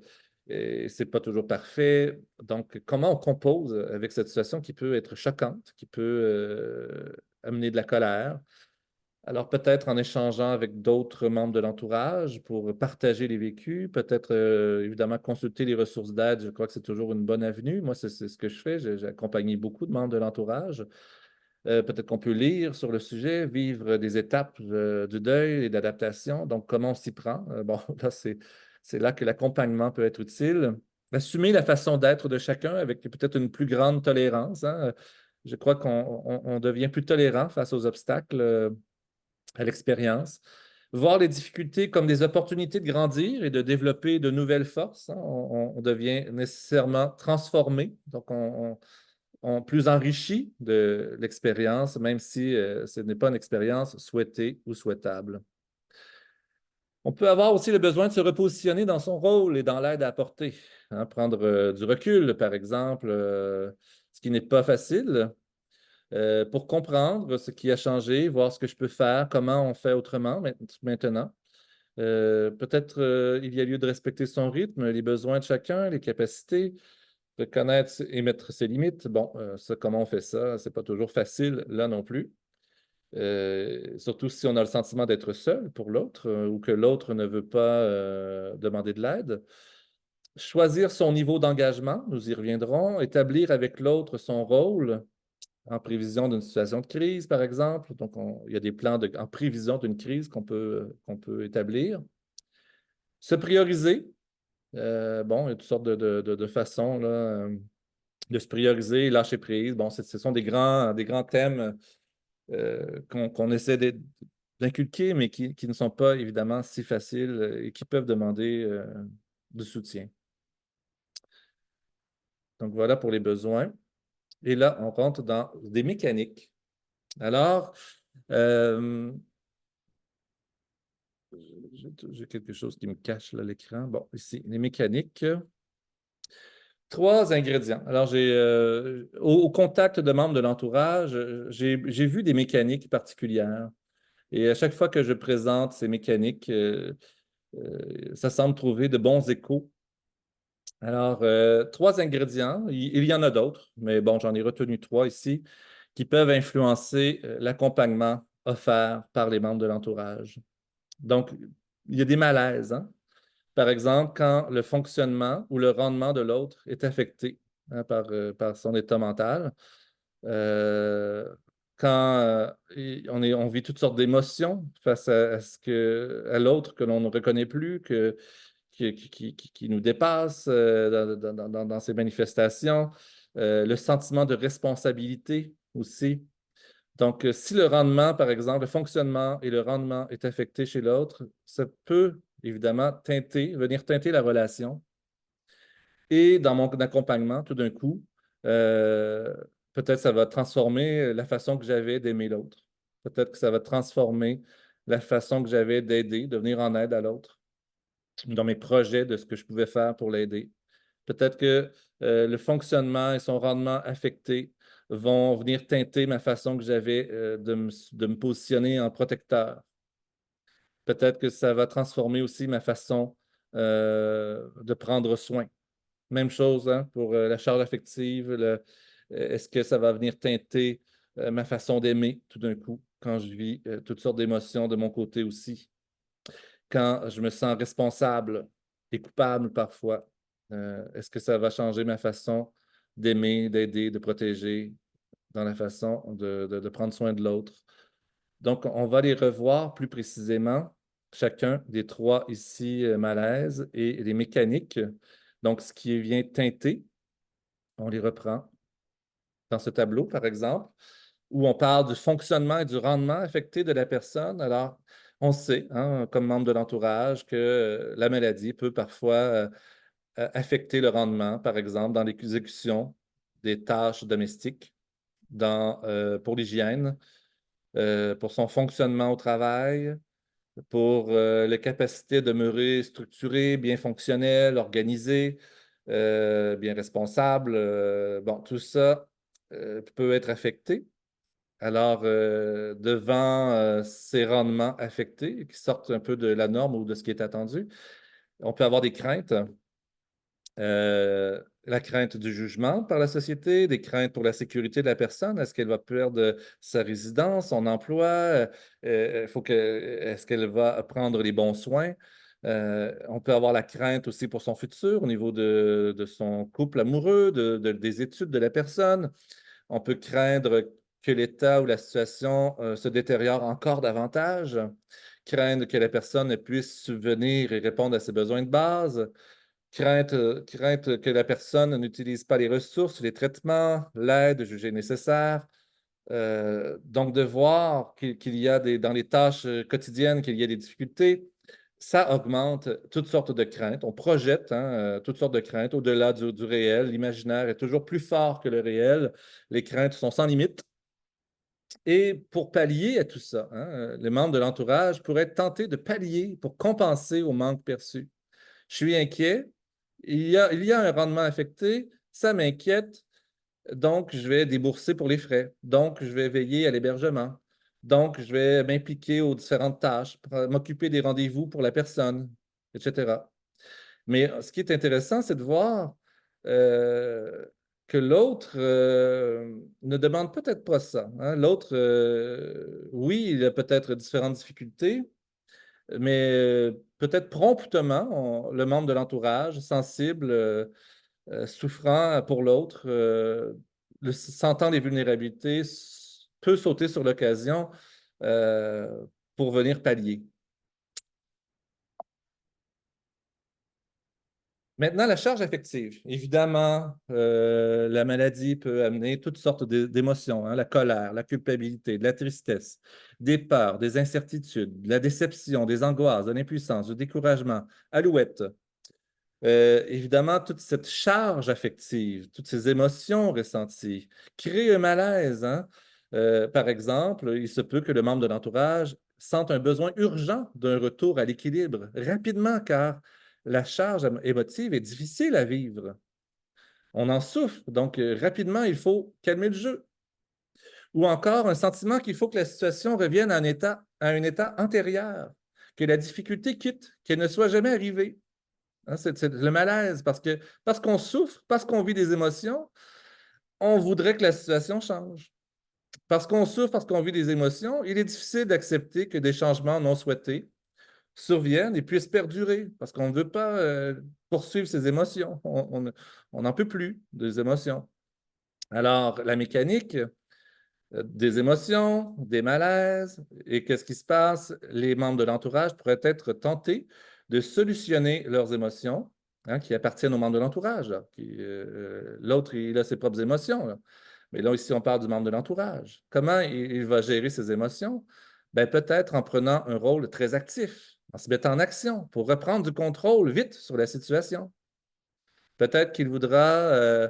ce n'est pas toujours parfait. Donc, comment on compose avec cette situation qui peut être choquante, qui peut amener de la colère? Alors, peut-être en échangeant avec d'autres membres de l'entourage pour partager les vécus, peut-être évidemment consulter les ressources d'aide, je crois que c'est toujours une bonne avenue. Moi, c'est ce que je fais. J'ai accompagné beaucoup de membres de l'entourage. Peut-être qu'on peut lire sur le sujet, vivre des étapes du deuil et d'adaptation. Donc, comment on s'y prend? Bon, là, c'est là que l'accompagnement peut être utile. Assumer la façon d'être de chacun avec peut-être une plus grande tolérance. Je crois qu'on devient plus tolérant face aux obstacles à l'expérience. Voir les difficultés comme des opportunités de grandir et de développer de nouvelles forces. On devient nécessairement transformé, donc on plus enrichi de l'expérience, même si ce n'est pas une expérience souhaitée ou souhaitable. On peut avoir aussi le besoin de se repositionner dans son rôle et dans l'aide à apporter. Prendre du recul, par exemple, ce qui n'est pas facile, pour comprendre ce qui a changé, voir ce que je peux faire, comment on fait autrement maintenant. Peut-être il y a lieu de respecter son rythme, les besoins de chacun, les capacités, de connaître et mettre ses limites. Bon, comment on fait ça? C'est pas toujours facile là non plus. Surtout si on a le sentiment d'être seul pour l'autre ou que l'autre ne veut pas demander de l'aide. Choisir son niveau d'engagement, nous y reviendrons. Établir avec l'autre son rôle en prévision d'une situation de crise, par exemple. Donc, il y a des plans en prévision d'une crise qu'on peut établir. Se prioriser. Bon, il y a toutes sortes de façons là, de se prioriser, lâcher prise. Bon, ce sont des grands thèmes qu'on essaie d'inculquer, mais qui ne sont pas évidemment si faciles et qui peuvent demander du soutien. Donc, voilà pour les besoins. Et là, on rentre dans des mécaniques. Alors, j'ai quelque chose qui me cache là l'écran. Bon, ici, les mécaniques. 3 ingrédients. Alors, au contact de membres de l'entourage, j'ai vu des mécaniques particulières. Et à chaque fois que je présente ces mécaniques, ça semble trouver de bons échos. Alors, 3 ingrédients. Il y en a d'autres, mais bon, j'en ai retenu 3 ici, qui peuvent influencer l'accompagnement offert par les membres de l'entourage. Donc, il y a des malaises, hein? Par exemple, quand le fonctionnement ou le rendement de l'autre est affecté par son état mental. Euh, Quand on vit toutes sortes d'émotions face à l'autre que l'on ne reconnaît plus, qui nous dépasse dans ses manifestations. Le sentiment de responsabilité aussi. Donc, si le rendement, par exemple, le fonctionnement et le rendement est affecté chez l'autre, ça peut évidemment venir teinter la relation. Et dans mon accompagnement, tout d'un coup, euh, peut-être ça va transformer la façon que j'avais d'aimer l'autre. Peut-être que ça va transformer la façon que j'avais d'aider, de venir en aide à l'autre, dans mes projets de ce que je pouvais faire pour l'aider. Peut-être que le fonctionnement et son rendement affecté vont venir teinter ma façon que j'avais de me positionner en protecteur. Peut-être que ça va transformer aussi ma façon de prendre soin. Même chose hein, pour la charge affective. Est-ce que ça va venir teinter ma façon d'aimer tout d'un coup quand je vis toutes sortes d'émotions de mon côté aussi? Quand je me sens responsable et coupable parfois, est-ce que ça va changer ma façon d'aimer, d'aider, de protéger dans la façon de prendre soin de l'autre? Donc, on va les revoir plus précisément, chacun des trois ici malaises et les mécaniques. Donc, ce qui vient teinter, on les reprend dans ce tableau, par exemple, où on parle du fonctionnement et du rendement affecté de la personne. Alors, on sait, hein, comme membre de l'entourage, que la maladie peut parfois affecter le rendement, par exemple, dans l'exécution des tâches domestiques, pour l'hygiène, pour son fonctionnement au travail, pour les capacités de demeurer structuré, bien fonctionnel, organisé, bien responsable. Bon, tout ça peut être affecté. Alors, devant ces rendements affectés qui sortent un peu de la norme ou de ce qui est attendu, on peut avoir des craintes. La crainte du jugement par la société, des craintes pour la sécurité de la personne. Est-ce qu'elle va perdre sa résidence, son emploi? Est-ce qu'elle va prendre les bons soins? On peut avoir la crainte aussi pour son futur au niveau de son couple amoureux, des études de la personne. On peut craindre que l'état ou la situation se détériore encore davantage, craindre que la personne ne puisse subvenir et répondre à ses besoins de base. Crainte que la personne n'utilise pas les ressources, les traitements, l'aide jugée nécessaire. Donc, de voir qu'il y a dans les tâches quotidiennes, qu'il y a des difficultés, ça augmente toutes sortes de craintes. On projette hein, toutes sortes de craintes au-delà du réel. L'imaginaire est toujours plus fort que le réel. Les craintes sont sans limite. Et pour pallier à tout ça, hein, les membres de l'entourage pourraient être tentés de pallier pour compenser au manque perçu. Je suis inquiet, il y a un rendement affecté, ça m'inquiète, donc je vais débourser pour les frais, donc je vais veiller à l'hébergement, donc je vais m'impliquer aux différentes tâches, m'occuper des rendez-vous pour la personne, etc. Mais ce qui est intéressant, c'est de voir euh, que l'autre ne demande peut-être pas ça. Hein. L'autre, oui, il a peut-être différentes difficultés, mais peut-être promptement, le membre de l'entourage, sensible, souffrant pour l'autre, sentant les vulnérabilités, peut sauter sur l'occasion euh, pour venir pallier. Maintenant, la charge affective. Évidemment, la maladie peut amener toutes sortes d'émotions, hein, la colère, la culpabilité, de la tristesse, des peurs, des incertitudes, de la déception, des angoisses, de l'impuissance, du découragement. Alouette. Évidemment, toute cette charge affective, toutes ces émotions ressenties créent un malaise. Hein. Par exemple, il se peut que le membre de l'entourage sente un besoin urgent d'un retour à l'équilibre rapidement, car la charge émotive est difficile à vivre. On en souffre, donc rapidement, il faut calmer le jeu. Ou encore un sentiment qu'il faut que la situation revienne à un état antérieur, que la difficulté quitte, qu'elle ne soit jamais arrivée. Hein, c'est le malaise, parce qu'on souffre, parce qu'on vit des émotions, on voudrait que la situation change. Parce qu'on souffre, parce qu'on vit des émotions, il est difficile d'accepter que des changements non souhaités surviennent et puissent perdurer, parce qu'on ne veut pas poursuivre ces émotions. On n'en peut plus des émotions. Alors, la mécanique des émotions, des malaises, et qu'est-ce qui se passe? Les membres de l'entourage pourraient être tentés de solutionner leurs émotions, hein, qui appartiennent aux membres de l'entourage. L'autre, il a ses propres émotions, là. Mais là, ici, on parle du membre de l'entourage. Comment il va gérer ses émotions? Ben, peut-être en prenant un rôle très actif, en se mettant en action pour reprendre du contrôle vite sur la situation. Peut-être qu'il voudra,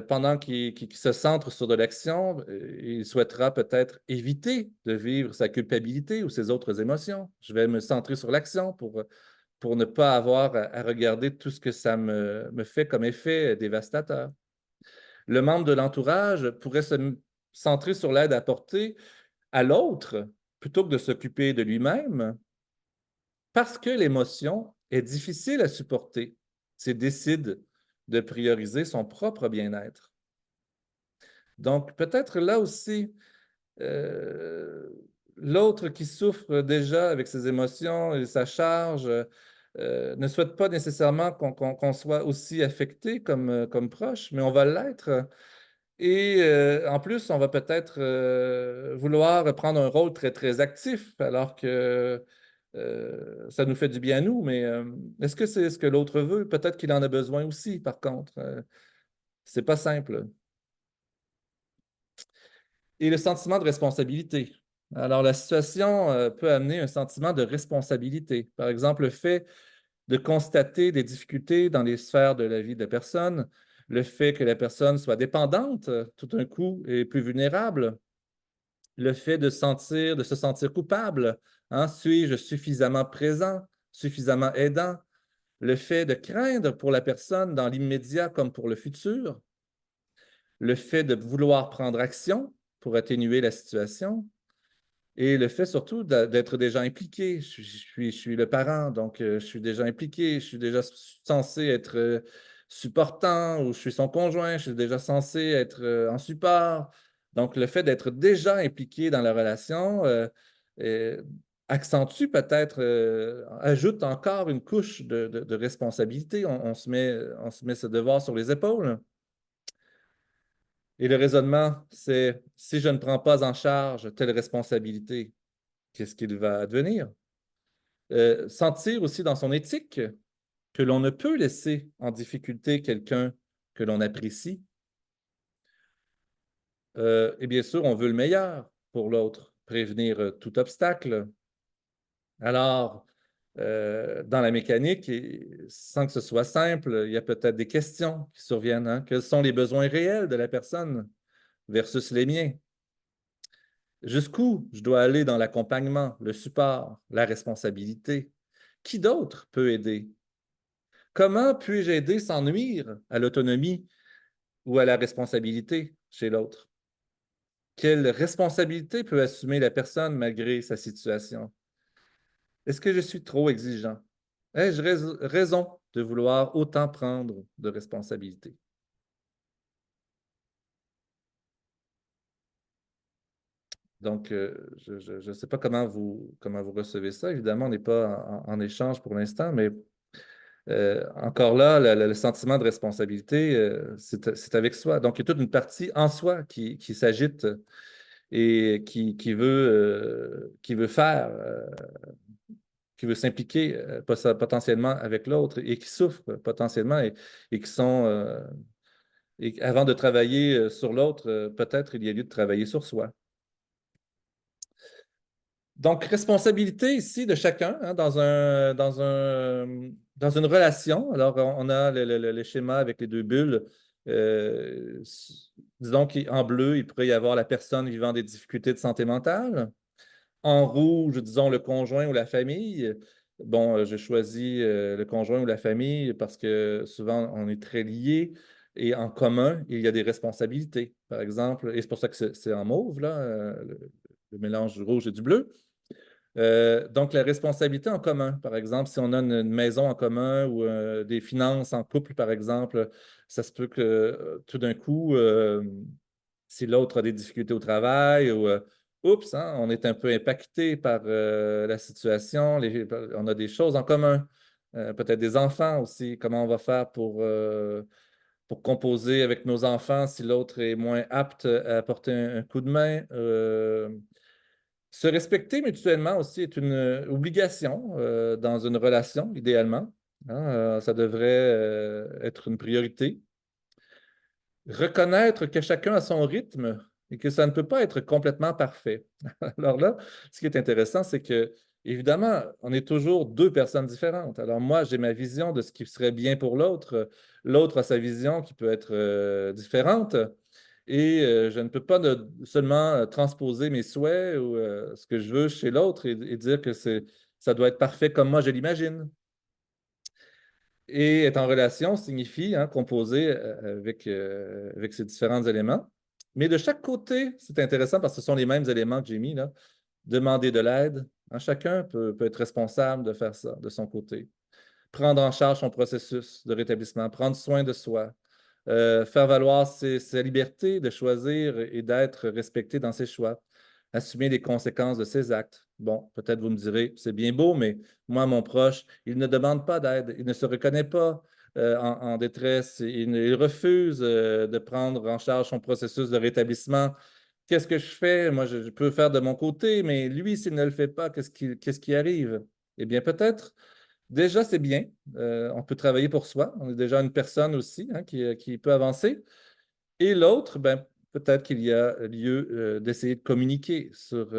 pendant qu'il se centre sur de l'action, il souhaitera peut-être éviter de vivre sa culpabilité ou ses autres émotions. Je vais me centrer sur l'action pour ne pas avoir à regarder tout ce que ça me fait comme effet dévastateur. Le membre de l'entourage pourrait se centrer sur l'aide apportée à l'autre plutôt que de s'occuper de lui-même parce que l'émotion est difficile à supporter s'il décide de prioriser son propre bien-être. Donc, peut-être là aussi, l'autre qui souffre déjà avec ses émotions et sa charge ne souhaite pas nécessairement qu'on soit aussi affecté comme proche, mais on va l'être. Et en plus, on va peut-être vouloir prendre un rôle très, très actif, alors que ça nous fait du bien à nous, mais est-ce que c'est ce que l'autre veut? Peut-être qu'il en a besoin aussi, par contre. C'est pas simple. Et le sentiment de responsabilité. Alors, la situation peut amener un sentiment de responsabilité. Par exemple, le fait de constater des difficultés dans les sphères de la vie de la personne, le fait que la personne soit dépendante tout d'un coup et plus vulnérable, le fait de se sentir coupable, hein, suis-je suffisamment présent, suffisamment aidant, le fait de craindre pour la personne dans l'immédiat comme pour le futur, le fait de vouloir prendre action pour atténuer la situation, et le fait surtout d'être déjà impliqué. Je suis le parent, donc je suis déjà impliqué, je suis déjà censé être supportant, ou je suis son conjoint, je suis déjà censé être en support. Donc, le fait d'être déjà impliqué dans la relation accentue peut-être, ajoute encore une couche de responsabilité. On se met ce devoir sur les épaules. Et le raisonnement, c'est si je ne prends pas en charge telle responsabilité, qu'est-ce qu'il va advenir? Sentir aussi dans son éthique que l'on ne peut laisser en difficulté quelqu'un que l'on apprécie. Et bien sûr, on veut le meilleur pour l'autre, prévenir tout obstacle. Alors, dans la mécanique, et sans que ce soit simple, il y a peut-être des questions qui surviennent, hein? Quels sont les besoins réels de la personne versus les miens? Jusqu'où je dois aller dans l'accompagnement, le support, la responsabilité? Qui d'autre peut aider? Comment puis-je aider sans nuire à l'autonomie ou à la responsabilité chez l'autre? Quelle responsabilité peut assumer la personne malgré sa situation? Est-ce que je suis trop exigeant? Ai-je raison de vouloir autant prendre de responsabilités? Donc, je ne sais pas comment vous recevez ça. Évidemment, on n'est pas en échange pour l'instant, mais encore là, le sentiment de responsabilité, c'est avec soi. Donc, il y a toute une partie en soi qui s'agite et qui veut faire, qui veut s'impliquer potentiellement avec l'autre et qui souffre potentiellement et qui sont... et avant de travailler sur l'autre, peut-être il y a lieu de travailler sur soi. Donc, responsabilité ici de chacun hein, dans une relation. Alors, on a le schéma avec les deux bulles. Disons qu'en bleu, il pourrait y avoir la personne vivant des difficultés de santé mentale. En rouge, disons le conjoint ou la famille. Bon, je choisis le conjoint ou la famille parce que souvent, on est très liés et en commun, il y a des responsabilités, par exemple. Et c'est pour ça que c'est en mauve, là, le mélange du rouge et du bleu. Donc, la responsabilité en commun, par exemple, si on a une maison en commun ou des finances en couple, par exemple, ça se peut que tout d'un coup, si l'autre a des difficultés au travail oups, hein, on est un peu impacté par la situation, on a des choses en commun, peut-être des enfants aussi, comment on va faire pour composer avec nos enfants si l'autre est moins apte à apporter un coup de main. Se respecter mutuellement aussi est une obligation dans une relation, idéalement, hein. Ça devrait être une priorité. Reconnaître que chacun a son rythme et que ça ne peut pas être complètement parfait. Alors là, ce qui est intéressant, c'est que, évidemment, on est toujours deux personnes différentes. Alors moi, j'ai ma vision de ce qui serait bien pour l'autre. L'autre a sa vision qui peut être différente. Et je ne peux pas seulement transposer mes souhaits ou ce que je veux chez l'autre et dire que ça doit être parfait comme moi je l'imagine. Et être en relation signifie hein, composer avec ces différents éléments. Mais de chaque côté, c'est intéressant parce que ce sont les mêmes éléments que j'ai mis là. Demander de l'aide. Hein, chacun peut être responsable de faire ça de son côté. Prendre en charge son processus de rétablissement, prendre soin de soi, faire valoir sa liberté de choisir et d'être respecté dans ses choix, assumer les conséquences de ses actes. Bon, peut-être vous me direz, c'est bien beau, mais moi, mon proche, il ne demande pas d'aide, il ne se reconnaît pas en détresse, il refuse de prendre en charge son processus de rétablissement. Qu'est-ce que je fais? Moi, je peux faire de mon côté, mais lui, s'il ne le fait pas, qu'est-ce qui arrive? Eh bien, peut-être déjà, c'est bien. On peut travailler pour soi. On est déjà une personne aussi hein, qui peut avancer. Et l'autre, ben, peut-être qu'il y a lieu d'essayer de communiquer sur.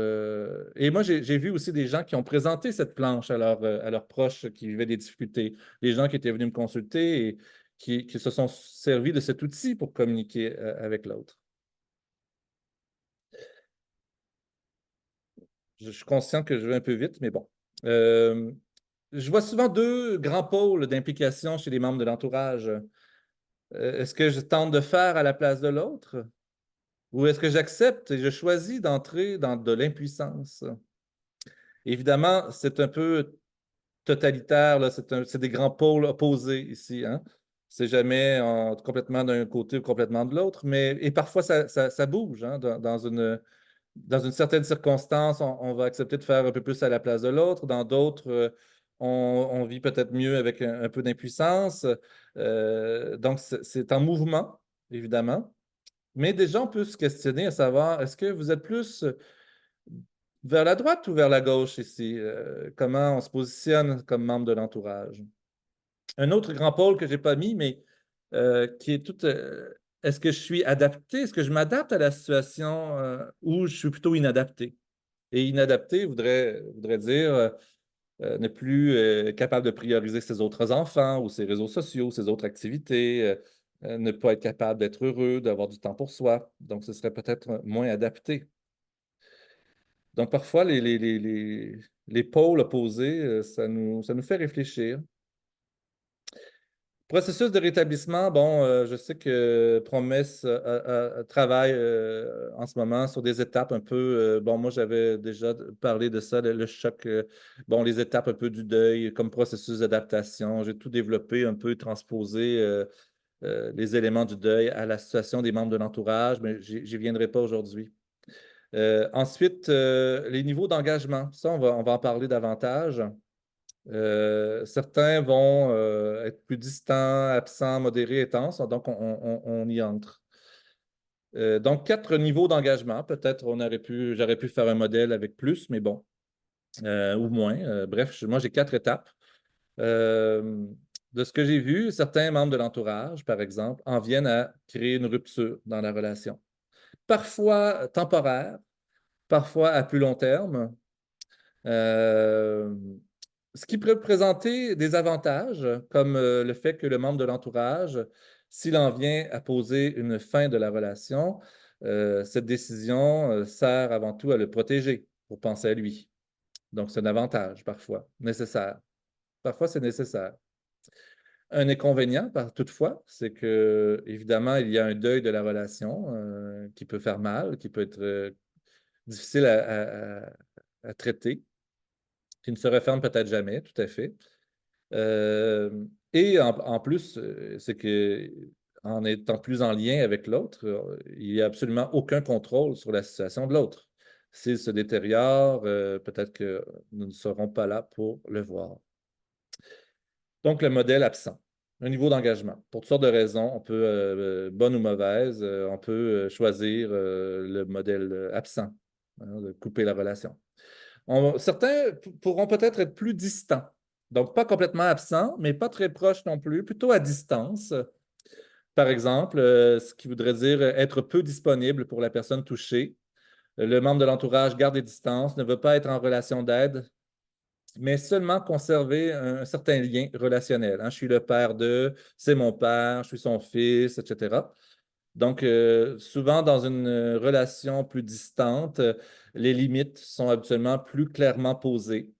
Et moi, j'ai vu aussi des gens qui ont présenté cette planche à leurs proches qui vivaient des difficultés. Des gens qui étaient venus me consulter et qui se sont servis de cet outil pour communiquer avec l'autre. Je suis conscient que je vais un peu vite, mais bon. Je vois souvent deux grands pôles d'implication chez les membres de l'entourage. Est-ce que je tente de faire à la place de l'autre ou est-ce que j'accepte et je choisis d'entrer dans de l'impuissance? Évidemment, c'est un peu totalitaire, là, c'est des grands pôles opposés ici, hein? C'est jamais complètement d'un côté ou complètement de l'autre, et parfois ça bouge, hein, dans une certaine circonstance, on va accepter de faire un peu plus à la place de l'autre. Dans d'autres, on vit peut-être mieux avec un peu d'impuissance. Donc, c'est en mouvement, évidemment. Mais déjà, on peut se questionner à savoir, est-ce que vous êtes plus vers la droite ou vers la gauche ici? Comment on se positionne comme membre de l'entourage? Un autre grand pôle que je n'ai pas mis, mais qui est tout. Est-ce que je suis adapté? Est-ce que je m'adapte à la situation ou je suis plutôt inadapté? Et inadapté voudrait dire ne plus capable de prioriser ses autres enfants ou ses réseaux sociaux, ses autres activités, ne pas être capable d'être heureux, d'avoir du temps pour soi. Donc, ce serait peut-être moins adapté. Donc, parfois, les pôles opposés, ça nous fait réfléchir. Processus de rétablissement, bon, je sais que Promesse travaille en ce moment sur des étapes un peu, bon, moi j'avais déjà parlé de ça, le choc, bon, les étapes un peu du deuil comme processus d'adaptation. J'ai tout développé, un peu transposé les éléments du deuil à la situation des membres de l'entourage, mais j'y viendrai pas aujourd'hui. Ensuite, les niveaux d'engagement, ça, on va en parler davantage. Certains vont être plus distants, absents, modérés, intenses, donc on y entre. Donc, 4 niveaux d'engagement. Peut-être j'aurais pu faire un modèle avec plus, mais bon, ou moins. Bref, moi, j'ai 4 étapes. De ce que j'ai vu, certains membres de l'entourage, par exemple, en viennent à créer une rupture dans la relation. Parfois temporaire, parfois à plus long terme. Ce qui peut présenter des avantages, comme le fait que le membre de l'entourage, s'il en vient à poser une fin de la relation, cette décision sert avant tout à le protéger pour penser à lui. Donc, c'est un avantage parfois, nécessaire. Parfois, c'est nécessaire. Un inconvénient, toutefois, c'est que, évidemment, il y a un deuil de la relation qui peut faire mal, qui peut être difficile à traiter, qui ne se referme peut-être jamais, tout à fait. Et en plus, c'est que en étant plus en lien avec l'autre, il n'y a absolument aucun contrôle sur la situation de l'autre. S'il se détériore, peut-être que nous ne serons pas là pour le voir. Donc, le modèle absent. Un niveau d'engagement. Pour toutes sortes de raisons, on peut, bonne ou mauvaise, on peut choisir le modèle absent, hein, de couper la relation. Certains pourront peut-être être plus distants. Donc, pas complètement absents, mais pas très proches non plus, plutôt à distance. Par exemple, ce qui voudrait dire être peu disponible pour la personne touchée. Le membre de l'entourage garde des distances, ne veut pas être en relation d'aide, mais seulement conserver un certain lien relationnel, hein. Je suis le père de, c'est mon père, je suis son fils, etc. Donc, souvent dans une relation plus distante, les limites sont habituellement plus clairement posées.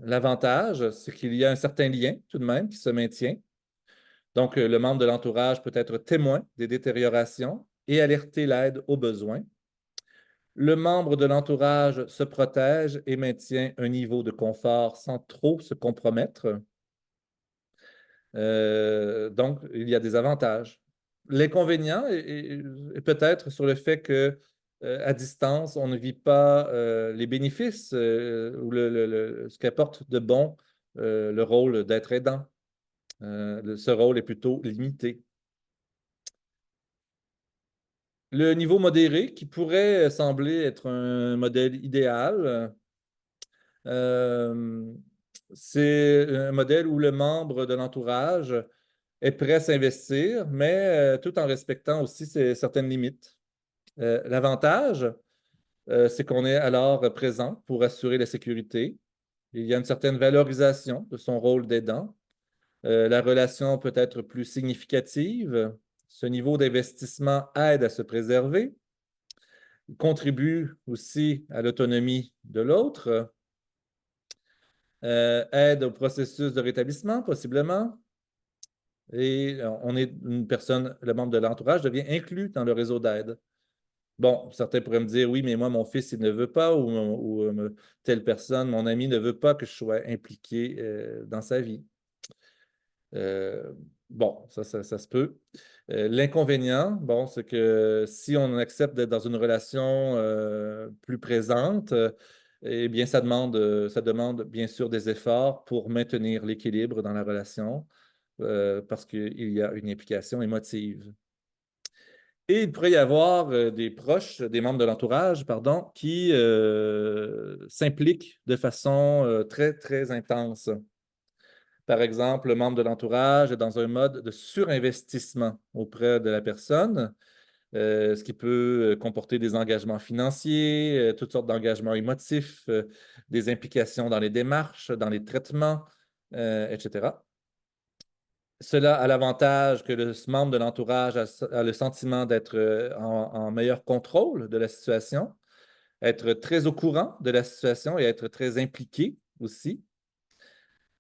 L'avantage, c'est qu'il y a un certain lien tout de même qui se maintient. Donc, le membre de l'entourage peut être témoin des détériorations et alerter l'aide aux besoins. Le membre de l'entourage se protège et maintient un niveau de confort sans trop se compromettre. Donc, il y a des avantages. L'inconvénient est peut-être sur le fait que à distance, on ne vit pas les bénéfices ou ce qu'apporte de bon le rôle d'être aidant. Ce rôle est plutôt limité. Le niveau modéré, qui pourrait sembler être un modèle idéal, c'est un modèle où le membre de l'entourage est prêt à s'investir, mais tout en respectant aussi certaines limites. L'avantage, c'est qu'on est alors présent pour assurer la sécurité. Il y a une certaine valorisation de son rôle d'aidant. La relation peut être plus significative. Ce niveau d'investissement aide à se préserver, contribue aussi à l'autonomie de l'autre, aide au processus de rétablissement, possiblement. Et on est une personne, le membre de l'entourage devient inclus dans le réseau d'aide. Bon, certains pourraient me dire, oui, mais moi, mon fils, il ne veut pas, ou telle personne, mon ami ne veut pas que je sois impliqué dans sa vie. Bon, ça se peut. L'inconvénient, bon, c'est que si on accepte d'être dans une relation plus présente, eh bien, ça demande bien sûr des efforts pour maintenir l'équilibre dans la relation parce qu'il y a une implication émotive. Et il pourrait y avoir des proches, des membres de l'entourage, pardon, qui s'impliquent de façon très, très intense. Par exemple, le membre de l'entourage est dans un mode de surinvestissement auprès de la personne, ce qui peut comporter des engagements financiers, toutes sortes d'engagements émotifs, des implications dans les démarches, dans les traitements, etc. Cela a l'avantage que le membre de l'entourage a le sentiment d'être en meilleur contrôle de la situation, être très au courant de la situation et être très impliqué aussi.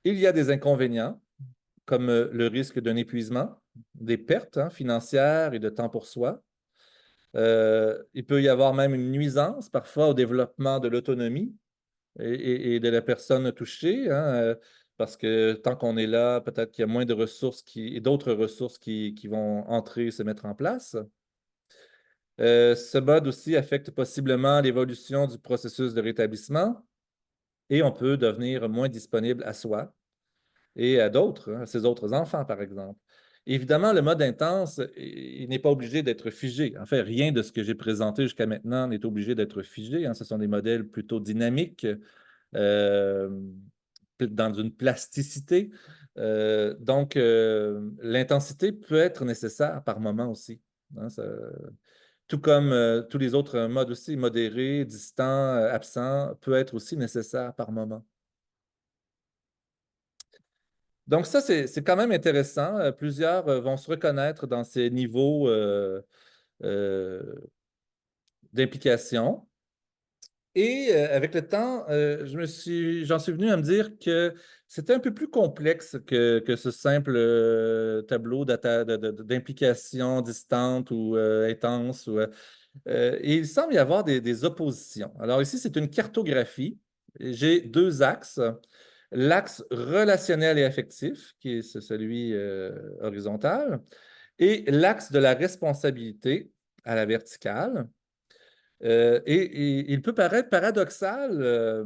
Il y a des inconvénients, comme le risque d'un épuisement, des pertes financières et de temps pour soi. Il peut y avoir même une nuisance parfois au développement de l'autonomie et de la personne touchée, hein, parce que tant qu'on est là, peut-être qu'il y a moins de ressources et d'autres ressources qui vont entrer et se mettre en place. Ce mode aussi affecte possiblement l'évolution du processus de rétablissement et on peut devenir moins disponible à soi et à d'autres, hein, à ses autres enfants, par exemple. Évidemment, le mode intense, il n'est pas obligé d'être figé. En fait, rien de ce que j'ai présenté jusqu'à maintenant n'est obligé d'être figé, hein. Ce sont des modèles plutôt dynamiques, dans une plasticité. Donc, l'intensité peut être nécessaire par moment aussi, hein, tout comme tous les autres modes aussi, modéré, distant, absent, peut être aussi nécessaire par moment. Donc ça, c'est quand même intéressant. Plusieurs vont se reconnaître dans ces niveaux d'implication. Et avec le temps, j'en suis venu à me dire que c'était un peu plus complexe que ce simple tableau d'implication distante ou intense. Et il semble y avoir des oppositions. Alors ici, c'est une cartographie. J'ai deux axes. L'axe relationnel et affectif, qui est celui horizontal, et l'axe de la responsabilité à la verticale. Et il peut paraître paradoxal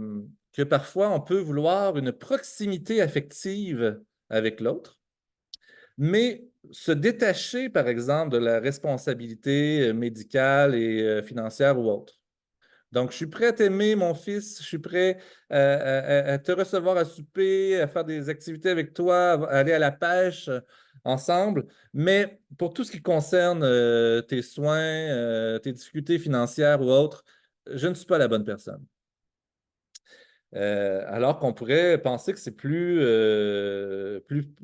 que parfois on peut vouloir une proximité affective avec l'autre, mais se détacher, par exemple, de la responsabilité médicale et financière ou autre. Donc, je suis prêt à t'aimer, mon fils, je suis prêt à te recevoir à souper, à faire des activités avec toi, à aller à la pêche ensemble, mais pour tout ce qui concerne tes soins, tes difficultés financières ou autres, je ne suis pas la bonne personne. Alors qu'on pourrait penser que c'est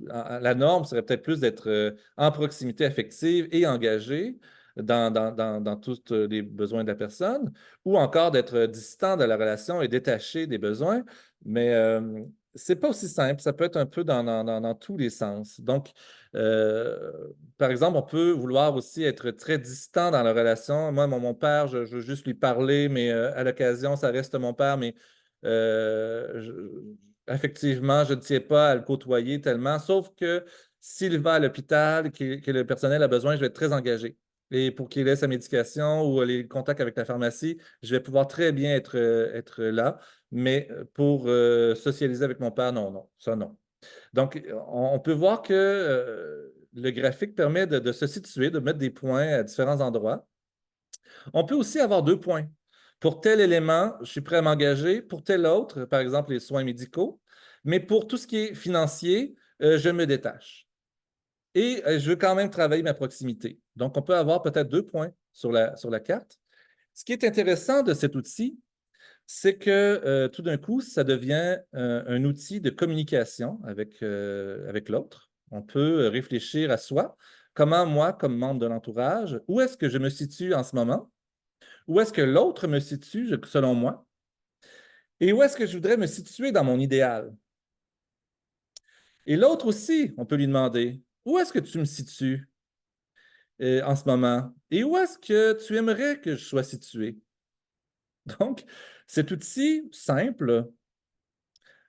la norme serait peut-être plus d'être en proximité affective et engagé dans tous les besoins de la personne, ou encore d'être distant de la relation et détaché des besoins, mais c'est pas aussi simple, ça peut être un peu dans tous les sens. Donc, euh, par exemple, on peut vouloir aussi être très distant dans la relation. Moi, mon père, je veux juste lui parler, mais à l'occasion, ça reste mon père, mais effectivement, je ne tiens pas à le côtoyer tellement, sauf que s'il va à l'hôpital, que le personnel a besoin, je vais être très engagé. Et pour qu'il ait sa médication ou les contacts avec la pharmacie, je vais pouvoir très bien être là. Mais pour socialiser avec mon père, non, non, ça non. Donc, on peut voir que le graphique permet de se situer, de mettre des points à différents endroits. On peut aussi avoir 2 points. Pour tel élément, je suis prêt à m'engager. Pour tel autre, par exemple, les soins médicaux. Mais pour tout ce qui est financier, je me détache. Et je veux quand même travailler ma proximité. Donc, on peut avoir peut-être 2 points sur la carte. Ce qui est intéressant de cet outil, c'est que tout d'un coup, ça devient un outil de communication avec l'autre. On peut réfléchir à soi. Comment moi, comme membre de l'entourage, où est-ce que je me situe en ce moment? Où est-ce que l'autre me situe, selon moi? Et où est-ce que je voudrais me situer dans mon idéal? Et l'autre aussi, on peut lui demander, où est-ce que tu me situes en ce moment? Et où est-ce que tu aimerais que je sois situé? Donc, cet outil simple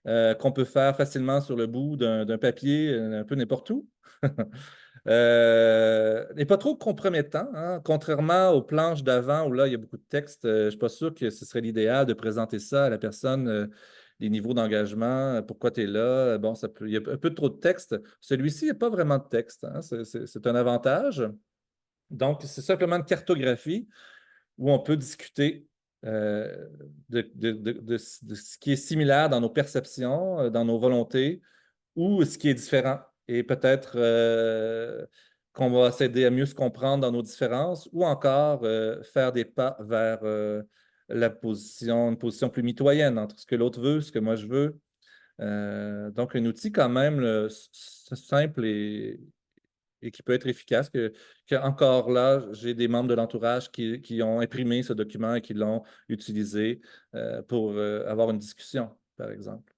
qu'on peut faire facilement sur le bout d'un papier, un peu n'importe où, n'est pas trop compromettant, hein. Contrairement aux planches d'avant où là, il y a beaucoup de texte, je ne suis pas sûr que ce serait l'idéal de présenter ça à la personne, les niveaux d'engagement, pourquoi tu es là. Bon, il y a un peu trop de texte. Celui-ci, il n'y a pas vraiment de texte, hein. C'est un avantage. Donc, c'est simplement une cartographie où on peut discuter de ce qui est similaire dans nos perceptions, dans nos volontés, ou ce qui est différent. Et peut-être qu'on va s'aider à mieux se comprendre dans nos différences, ou encore faire des pas vers une position plus mitoyenne entre ce que l'autre veut, ce que moi je veux. Donc, un outil quand même simple et qui peut être efficace, que encore là, j'ai des membres de l'entourage qui ont imprimé ce document et qui l'ont utilisé pour avoir une discussion, par exemple.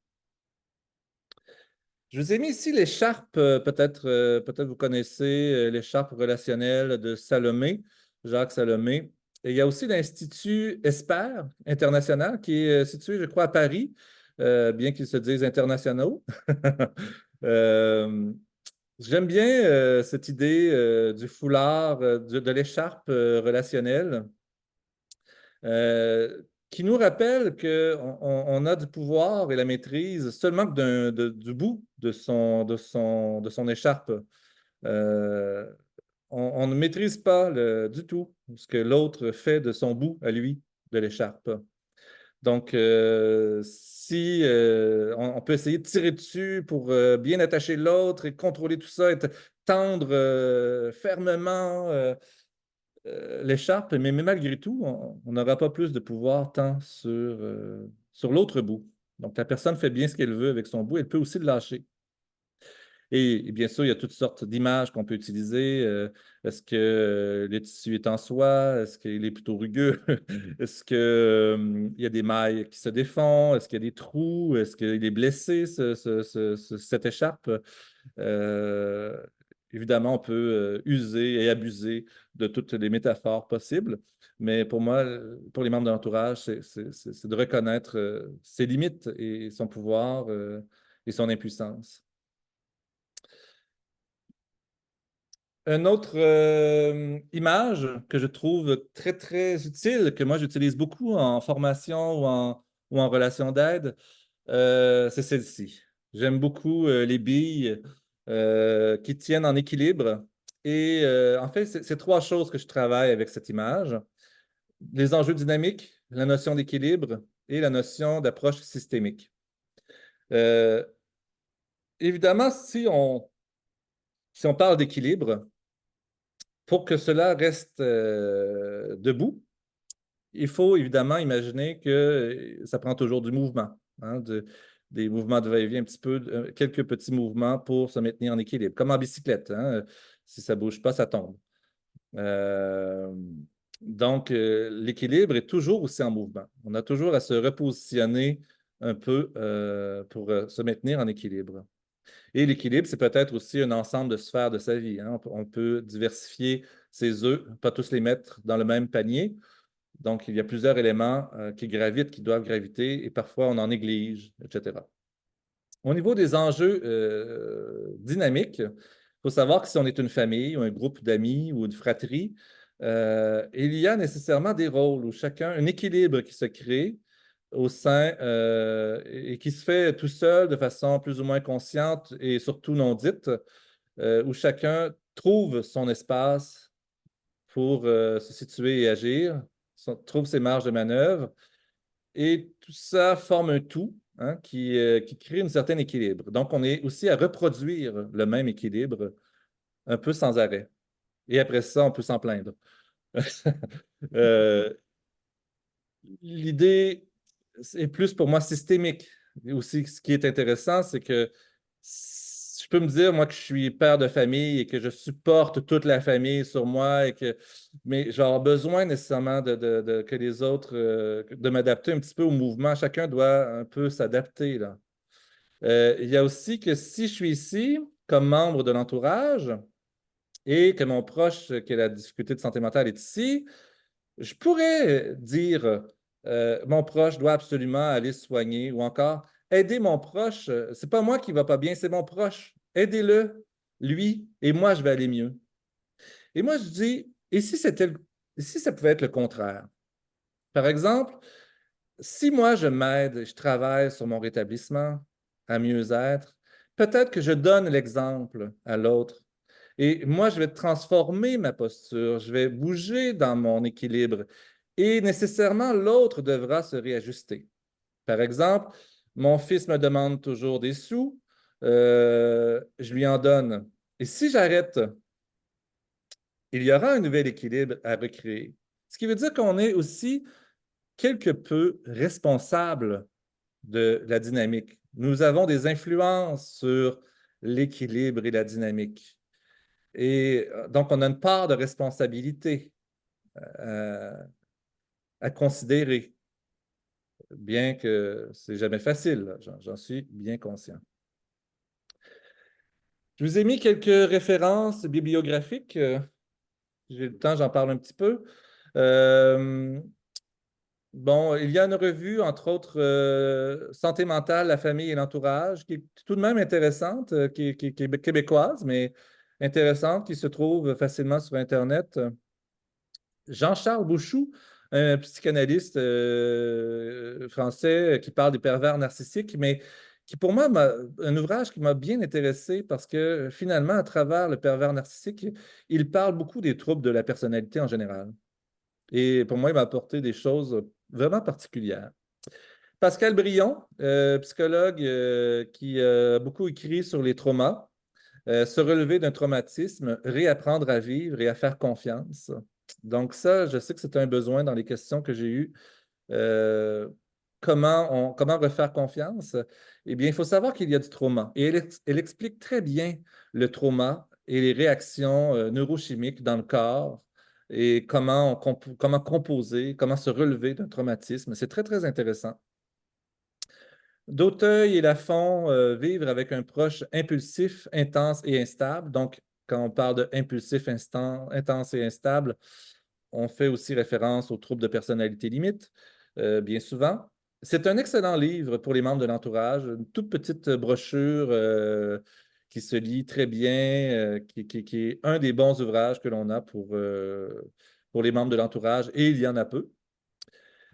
Je vous ai mis ici l'écharpe, peut-être vous connaissez l'écharpe relationnelle de Salomé, Jacques Salomé. Et il y a aussi l'Institut Esper international qui est situé, je crois, à Paris, bien qu'ils se disent internationaux. Euh, J'aime bien cette idée du foulard, de l'écharpe relationnelle, qui nous rappelle qu'on a du pouvoir et la maîtrise seulement du bout de son écharpe. Euh, on ne maîtrise pas du tout ce que l'autre fait de son bout à lui de l'écharpe. Donc, si on peut essayer de tirer dessus pour bien attacher l'autre et contrôler tout ça, et tendre fermement l'écharpe, mais malgré tout, on n'aura pas plus de pouvoir tant sur l'autre bout. Donc, la personne fait bien ce qu'elle veut avec son bout, elle peut aussi le lâcher. Et bien sûr, il y a toutes sortes d'images qu'on peut utiliser. Est-ce que le tissu est en soie? Est-ce qu'il est plutôt rugueux? Est-ce qu'il y a des mailles qui se défont? Est-ce qu'il y a des trous? Est-ce qu'il est blessé, cette écharpe? Euh, Évidemment, on peut user et abuser de toutes les métaphores possibles, mais pour moi, pour les membres de l'entourage, c'est de reconnaître ses limites et son pouvoir et son impuissance. Une autre image que je trouve très, très utile, que moi j'utilise beaucoup en formation ou en relation d'aide, c'est celle-ci. J'aime beaucoup les billes qui tiennent en équilibre. Et en fait, c'est trois choses que je travaille avec cette image. Les enjeux dynamiques, la notion d'équilibre et la notion d'approche systémique. Euh, Évidemment, si on parle d'équilibre, pour que cela reste debout, il faut évidemment imaginer que ça prend toujours du mouvement, hein, des mouvements de va-et-vient, un petit peu, quelques petits mouvements pour se maintenir en équilibre, comme en bicyclette, hein, si ça ne bouge pas, ça tombe. Euh, donc, l'équilibre est toujours aussi en mouvement. On a toujours à se repositionner un peu pour se maintenir en équilibre. Et l'équilibre, c'est peut-être aussi un ensemble de sphères de sa vie, hein. On peut diversifier ses œufs, pas tous les mettre dans le même panier. Donc, il y a plusieurs éléments qui gravitent, qui doivent graviter, et parfois on en néglige, etc. Au niveau des enjeux dynamiques, il faut savoir que si on est une famille ou un groupe d'amis ou une fratrie, il y a nécessairement des rôles où chacun, un équilibre qui se crée au sein et qui se fait tout seul de façon plus ou moins consciente et surtout non dite, où chacun trouve son espace pour se situer et agir, trouve ses marges de manœuvre, et tout ça forme un tout, hein, qui crée un certain équilibre. Donc, on est aussi à reproduire le même équilibre un peu sans arrêt. Et après ça, on peut s'en plaindre. Euh, L'idée est plus pour moi systémique. Et aussi, ce qui est intéressant, c'est que je peux me dire, moi, que je suis père de famille et que je supporte toute la famille sur moi, mais j'aurai besoin nécessairement que les autres, de m'adapter un petit peu au mouvement. Chacun doit un peu s'adapter, là. Il y a aussi que si je suis ici comme membre de l'entourage et que mon proche qui a la difficulté de santé mentale est ici, je pourrais dire mon proche doit absolument aller se soigner ou encore aider mon proche. C'est pas moi qui va pas bien, c'est mon proche. Aidez-le, lui, et moi, je vais aller mieux. Et moi, je dis, et si ça pouvait être le contraire? Par exemple, si moi, je m'aide, je travaille sur mon rétablissement à mieux être, peut-être que je donne l'exemple à l'autre. Et moi, je vais transformer ma posture, je vais bouger dans mon équilibre. Et nécessairement, l'autre devra se réajuster. Par exemple, mon fils me demande toujours des sous, je lui en donne. Et si j'arrête, il y aura un nouvel équilibre à recréer. Ce qui veut dire qu'on est aussi quelque peu responsable de la dynamique. Nous avons des influences sur l'équilibre et la dynamique. Et donc, on a une part de responsabilité à considérer, bien que c'est jamais facile, j'en suis bien conscient. Je vous ai mis quelques références bibliographiques. J'ai le temps, j'en parle un petit peu. Bon, il y a une revue, entre autres, Santé mentale, la famille et l'entourage, qui est tout de même intéressante, qui est québécoise, mais intéressante, qui se trouve facilement sur Internet. Jean-Charles Bouchoux, un psychanalyste français qui parle des pervers narcissiques, mais qui pour moi, un ouvrage qui m'a bien intéressé parce que finalement, à travers le pervers narcissique, il parle beaucoup des troubles de la personnalité en général. Et pour moi, il m'a apporté des choses vraiment particulières. Pascal Brion, psychologue qui a beaucoup écrit sur les traumas, se relever d'un traumatisme, réapprendre à vivre et à faire confiance. Donc ça, je sais que c'est un besoin dans les questions que j'ai eues. Euh, comment refaire confiance? Eh bien, il faut savoir qu'il y a du trauma. Et elle explique très bien le trauma et les réactions neurochimiques dans le corps et comment composer, comment se relever d'un traumatisme. C'est très, très intéressant. D'Auteuil et Lafont, vivre avec un proche impulsif, intense et instable. Donc, quand on parle de impulsif, intense et instable, on fait aussi référence aux troubles de personnalité limite, bien souvent. C'est un excellent livre pour les membres de l'entourage, une toute petite brochure qui se lit très bien, qui est un des bons ouvrages que l'on a pour les membres de l'entourage, et il y en a peu.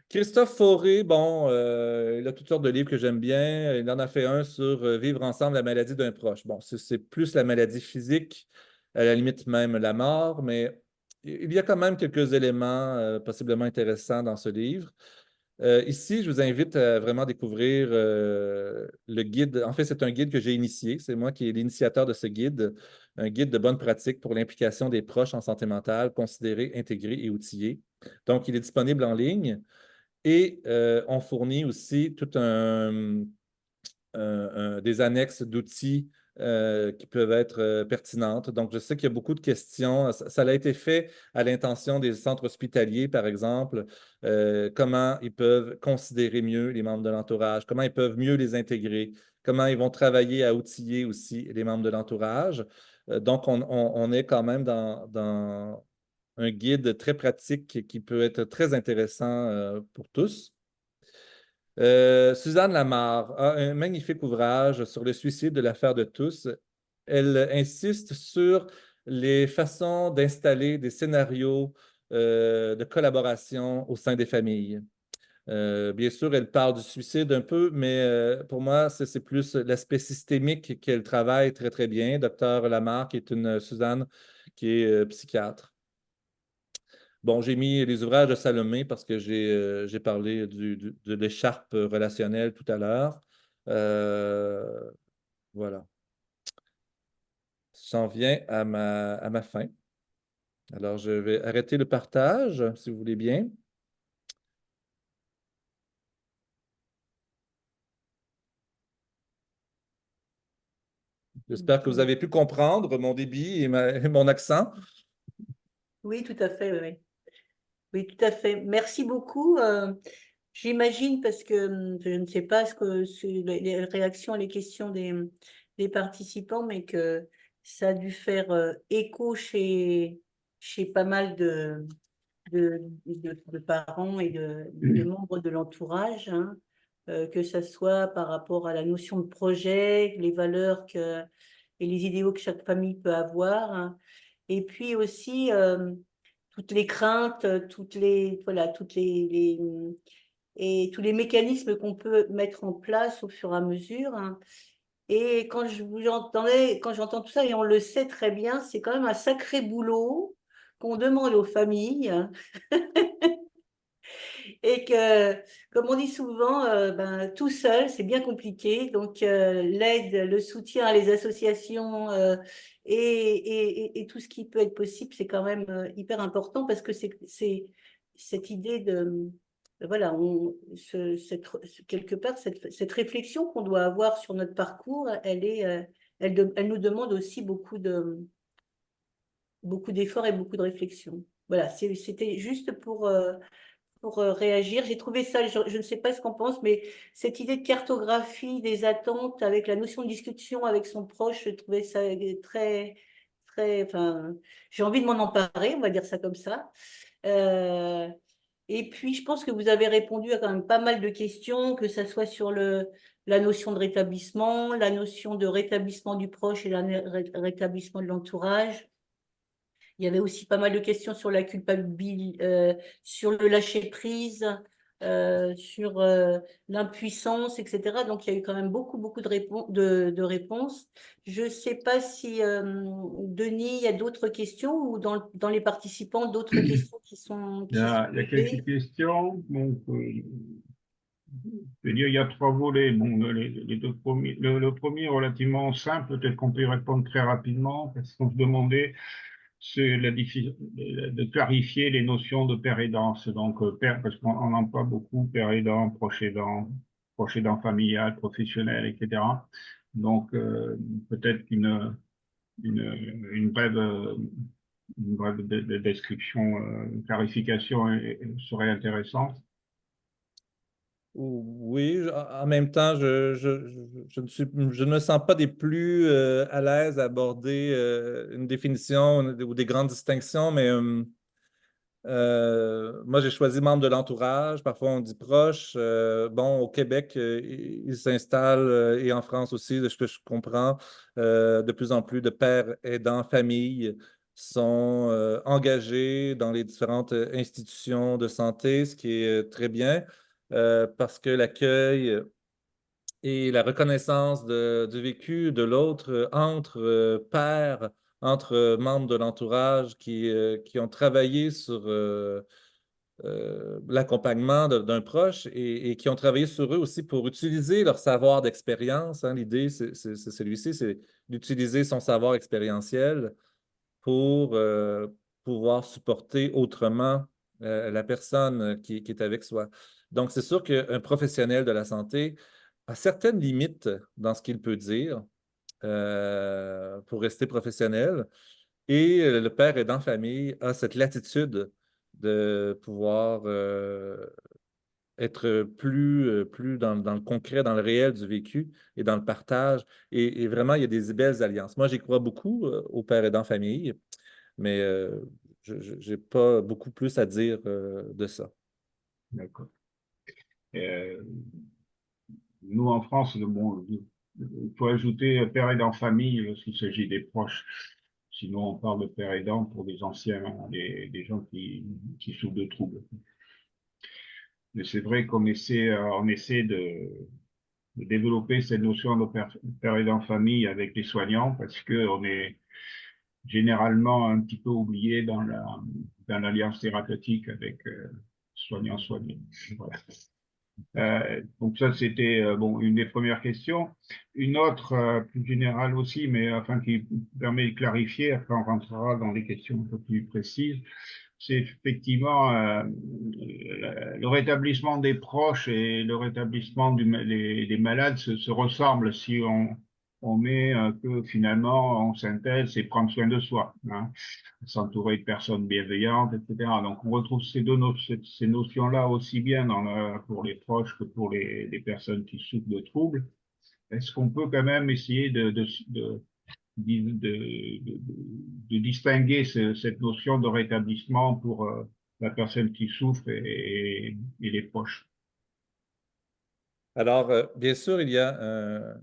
Christophe Fauré, bon, il a toutes sortes de livres que j'aime bien. Il en a fait un sur vivre ensemble la maladie d'un proche. Bon, c'est plus la maladie physique, à la limite même la mort, mais il y a quand même quelques éléments possiblement intéressants dans ce livre. Ici, je vous invite à vraiment découvrir le guide. En fait, c'est un guide que j'ai initié. C'est moi qui est l'initiateur de ce guide, un guide de bonne pratique pour l'implication des proches en santé mentale, considérés, intégrés et outillés. Donc, il est disponible en ligne. Et on fournit aussi des annexes d'outils qui peuvent être pertinentes. Donc, je sais qu'il y a beaucoup de questions. Ça a été fait à l'intention des centres hospitaliers, par exemple, comment ils peuvent considérer mieux les membres de l'entourage, comment ils peuvent mieux les intégrer, comment ils vont travailler à outiller aussi les membres de l'entourage. Donc, on est quand même dans un guide très pratique qui peut être très intéressant pour tous. Suzanne Lamarre a un magnifique ouvrage sur le suicide de l'affaire de tous. Elle insiste sur les façons d'installer des scénarios de collaboration au sein des familles. Bien sûr, elle parle du suicide un peu, mais pour moi, c'est plus l'aspect systémique qu'elle travaille très, très bien. Docteur Lamarre, qui est une Suzanne, qui est psychiatre. Bon, j'ai mis les ouvrages de Salomé parce que j'ai parlé de l'écharpe relationnelle tout à l'heure. Voilà. J'en viens à ma fin. Alors, je vais arrêter le partage, si vous voulez bien. J'espère que vous avez pu comprendre mon débit et mon accent. Oui, tout à fait, oui. Oui, tout à fait. Merci beaucoup. J'imagine, parce que je ne sais pas les réactions et les questions des participants, mais que ça a dû faire écho chez pas mal de parents et de membres de l'entourage, hein, que ça soit par rapport à la notion de projet, les valeurs et les idéaux que chaque famille peut avoir, hein. Et puis aussi toutes les craintes, et tous les mécanismes qu'on peut mettre en place au fur et à mesure, hein. Et quand j'entends tout ça, et on le sait très bien, c'est quand même un sacré boulot qu'on demande aux familles, hein. Et que, comme on dit souvent, tout seul, c'est bien compliqué. Donc, l'aide, le soutien, les associations et tout ce qui peut être possible, c'est quand même hyper important, parce que c'est cette idée voilà, quelque part, cette réflexion qu'on doit avoir sur notre parcours, elle nous demande aussi beaucoup d'efforts et beaucoup de réflexion. Voilà, c'était juste pour réagir. J'ai trouvé ça, je ne sais pas ce qu'on pense, mais cette idée de cartographie des attentes avec la notion de discussion avec son proche, je trouvais ça très, très, enfin, j'ai envie de m'en emparer, on va dire ça comme ça. Et puis, je pense que vous avez répondu à quand même pas mal de questions, que ça soit sur la notion de rétablissement, la notion de rétablissement du proche et rétablissement de l'entourage. Il y avait aussi pas mal de questions sur la culpabilité, sur le lâcher-prise, sur l'impuissance, etc. Donc, il y a eu quand même beaucoup de réponses. Je ne sais pas si, Denis, il y a d'autres questions, ou dans les participants, d'autres questions qui sont Il y a quelques levées. questions. Donc, je veux dire, il y a trois volets. Bon, les deux premiers, le premier relativement simple, peut-être qu'on peut y répondre très rapidement, parce qu'on se demandait c'est de clarifier les notions de père aidance. Donc, père, parce qu'on n'emploie beaucoup père aidant, proche aidant familial, professionnel, etc. Donc, peut-être une brève, description, une clarification serait intéressante. Oui, en même temps, je ne me sens pas des plus à l'aise à aborder une définition ou des grandes distinctions, mais Moi, j'ai choisi membre de l'entourage. Parfois, on dit proche. Bon, au Québec, ils s'installent, et en France aussi, de ce que je comprends, de plus en plus de pères aidants, familles sont engagés dans les différentes institutions de santé, ce qui est très bien, parce que l'accueil et la reconnaissance du vécu de l'autre entre pairs, entre membres de l'entourage qui ont travaillé sur l'accompagnement d'un proche et qui ont travaillé sur eux aussi pour utiliser leur savoir d'expérience, hein. L'idée, c'est celui-ci, c'est d'utiliser son savoir expérientiel pour pouvoir supporter autrement la personne qui est avec soi. Donc, c'est sûr qu'un professionnel de la santé a certaines limites dans ce qu'il peut dire pour rester professionnel. Et le père aidant famille a cette latitude de pouvoir être plus dans le concret, dans le réel du vécu et dans le partage. Et vraiment, il y a des belles alliances. Moi, j'y crois beaucoup au père aidant famille, mais je n'ai pas beaucoup plus à dire de ça. D'accord. Euh, Nous, en France, bon, il faut ajouter père aidant famille lorsqu'il s'agit des proches. Sinon, on parle de père aidant pour des anciens, hein, des gens qui souffrent de troubles. Mais c'est vrai on essaie de développer cette notion de père aidant famille avec les soignants parce que on est généralement un petit peu oublié dans l'alliance thérapeutique avec soignants-soignants. Voilà. Donc ça, c'était bon, une des premières questions. Une autre plus générale aussi, mais enfin qui permet de clarifier, après on rentrera dans des questions un peu plus précises, c'est effectivement le rétablissement des proches et le rétablissement des malades se ressemblent si on met que finalement, en synthèse, c'est prendre soin de soi, hein, s'entourer de personnes bienveillantes, etc. Donc, on retrouve ces notions-là aussi bien pour les proches que pour les personnes qui souffrent de troubles. Est-ce qu'on peut quand même essayer de distinguer cette notion de rétablissement pour la personne qui souffre et les proches? Alors, bien sûr, il y a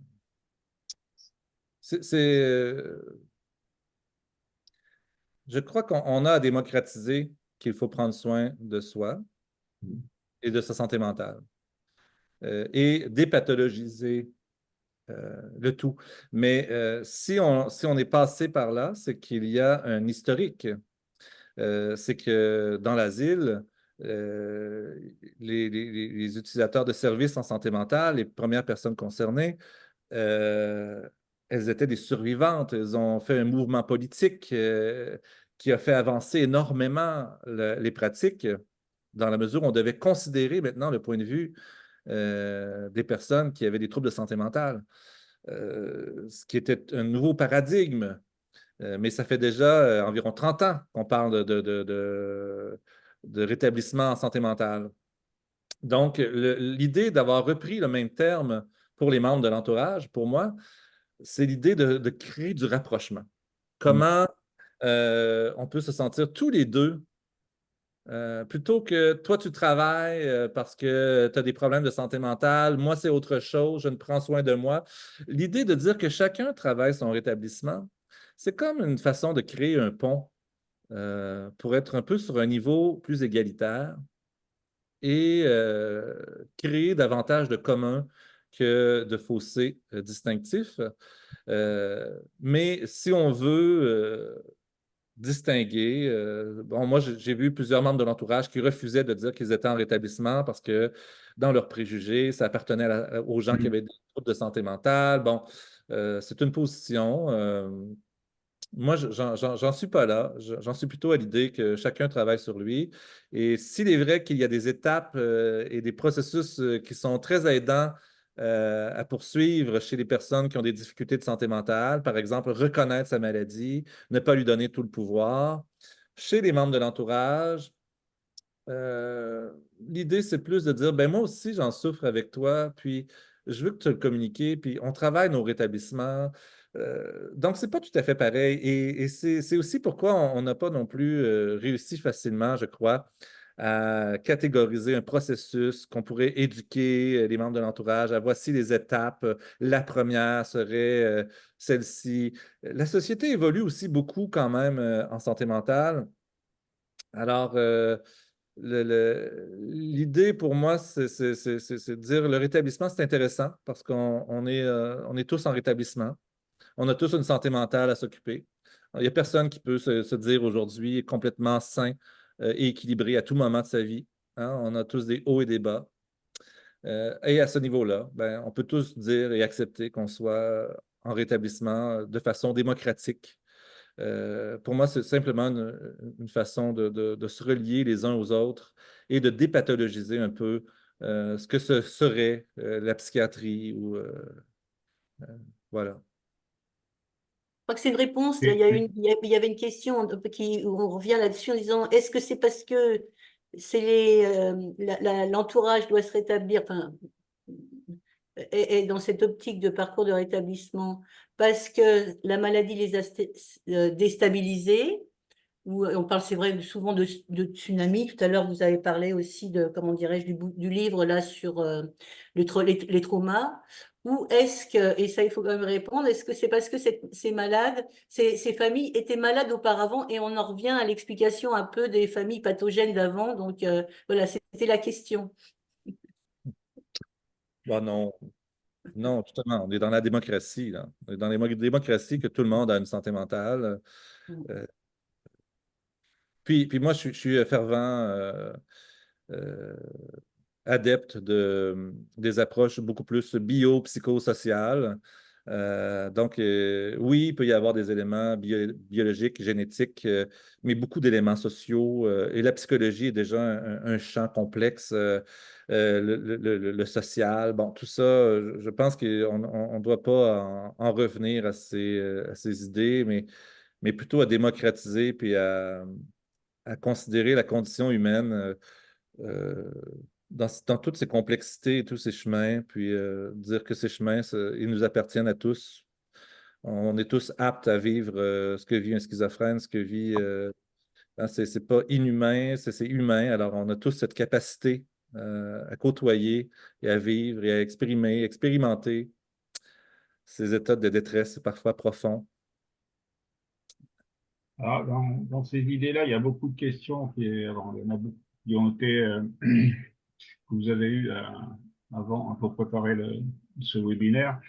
je crois qu'on a à démocratiser qu'il faut prendre soin de soi et de sa santé mentale et dépathologiser le tout. Mais si on est passé par là, c'est qu'il y a un historique. C'est que dans l'asile, euh, les utilisateurs de services en santé mentale, les premières personnes concernées, euh, elles étaient des survivantes. Elles ont fait un mouvement politique qui a fait avancer énormément les pratiques, dans la mesure où on devait considérer maintenant le point de vue des personnes qui avaient des troubles de santé mentale, ce qui était un nouveau paradigme. Mais ça fait déjà environ 30 ans qu'on parle de rétablissement en santé mentale. Donc, l'idée d'avoir repris le même terme pour les membres de l'entourage, pour moi, c'est l'idée de créer du rapprochement. Comment on peut se sentir tous les deux, plutôt que toi, tu travailles parce que tu as des problèmes de santé mentale, moi, c'est autre chose, je ne prends soin de moi. L'idée de dire que chacun travaille son rétablissement, c'est comme une façon de créer un pont pour être un peu sur un niveau plus égalitaire et créer davantage de communs que de fossés distinctifs. Mais si on veut distinguer, bon, moi, j'ai vu plusieurs membres de l'entourage qui refusaient de dire qu'ils étaient en rétablissement parce que dans leurs préjugés, ça appartenait aux gens qui avaient des troubles de santé mentale. Bon, c'est une position. Moi, j'en suis pas là. J'en suis plutôt à l'idée que chacun travaille sur lui. Et s'il est vrai qu'il y a des étapes et des processus qui sont très aidants à poursuivre chez les personnes qui ont des difficultés de santé mentale, par exemple, reconnaître sa maladie, ne pas lui donner tout le pouvoir. Chez les membres de l'entourage, l'idée, c'est plus de dire, ben moi aussi, j'en souffre avec toi, puis je veux que tu le communiques, puis on travaille nos rétablissements. Donc, c'est pas tout à fait pareil. Et c'est aussi pourquoi on n'a pas non plus réussi facilement, je crois, à catégoriser un processus qu'on pourrait éduquer les membres de l'entourage à voici les étapes. La première serait celle-ci. La société évolue aussi beaucoup quand même en santé mentale. Alors, l'idée pour moi, c'est de dire le rétablissement, c'est intéressant parce on est tous en rétablissement. On a tous une santé mentale à s'occuper. Il n'y a personne qui peut se dire aujourd'hui complètement sain et équilibré à tout moment de sa vie, hein. On a tous des hauts et des bas. Et à ce niveau-là, ben, on peut tous dire et accepter qu'on soit en rétablissement de façon démocratique. Pour moi, c'est simplement une façon de se relier les uns aux autres et de dépathologiser un peu ce que ce serait la psychiatrie ou voilà. Je crois que c'est une réponse. Et- et- Il y avait une question où on revient là-dessus en disant, est-ce que c'est parce que l'entourage doit se rétablir, enfin, est dans cette optique de parcours de rétablissement, parce que la maladie les a déstabilisés, ou on parle, c'est vrai, souvent de tsunami. Tout à l'heure, vous avez parlé aussi de, comment dirais-je, du livre là sur les traumas. Ou est-ce que, et ça, il faut quand même répondre, est-ce que c'est parce que ces malades, ces familles étaient malades auparavant et on en revient à l'explication un peu des familles pathogènes d'avant. Donc, voilà, c'était la question. Bon, non, non, justement, on est dans la démocratie, là. On est dans les démocraties que tout le monde a une santé mentale. Euh, puis moi, je suis fervent euh, adepte des approches beaucoup plus biopsychosociales. Donc, oui, il peut y avoir des éléments biologiques, génétiques, mais beaucoup d'éléments sociaux. Et la psychologie est déjà un champ complexe. Le social, bon, tout ça, je pense qu'on ne doit pas en revenir à ces idées, mais plutôt à démocratiser puis à considérer la condition humaine euh, dans toutes ces complexités et tous ces chemins, puis dire que ces chemins, ils nous appartiennent à tous. On est tous aptes à vivre ce que vit un schizophrène, ce que vit. Hein, c'est pas inhumain, c'est humain. Alors, on a tous cette capacité à côtoyer et à vivre et à expérimenter ces états de détresse parfois profonds. Alors, dans ces idées-là, il y a beaucoup de questions alors, il y en a beaucoup qui ont été, que vous avez eues avant pour préparer ce webinaire.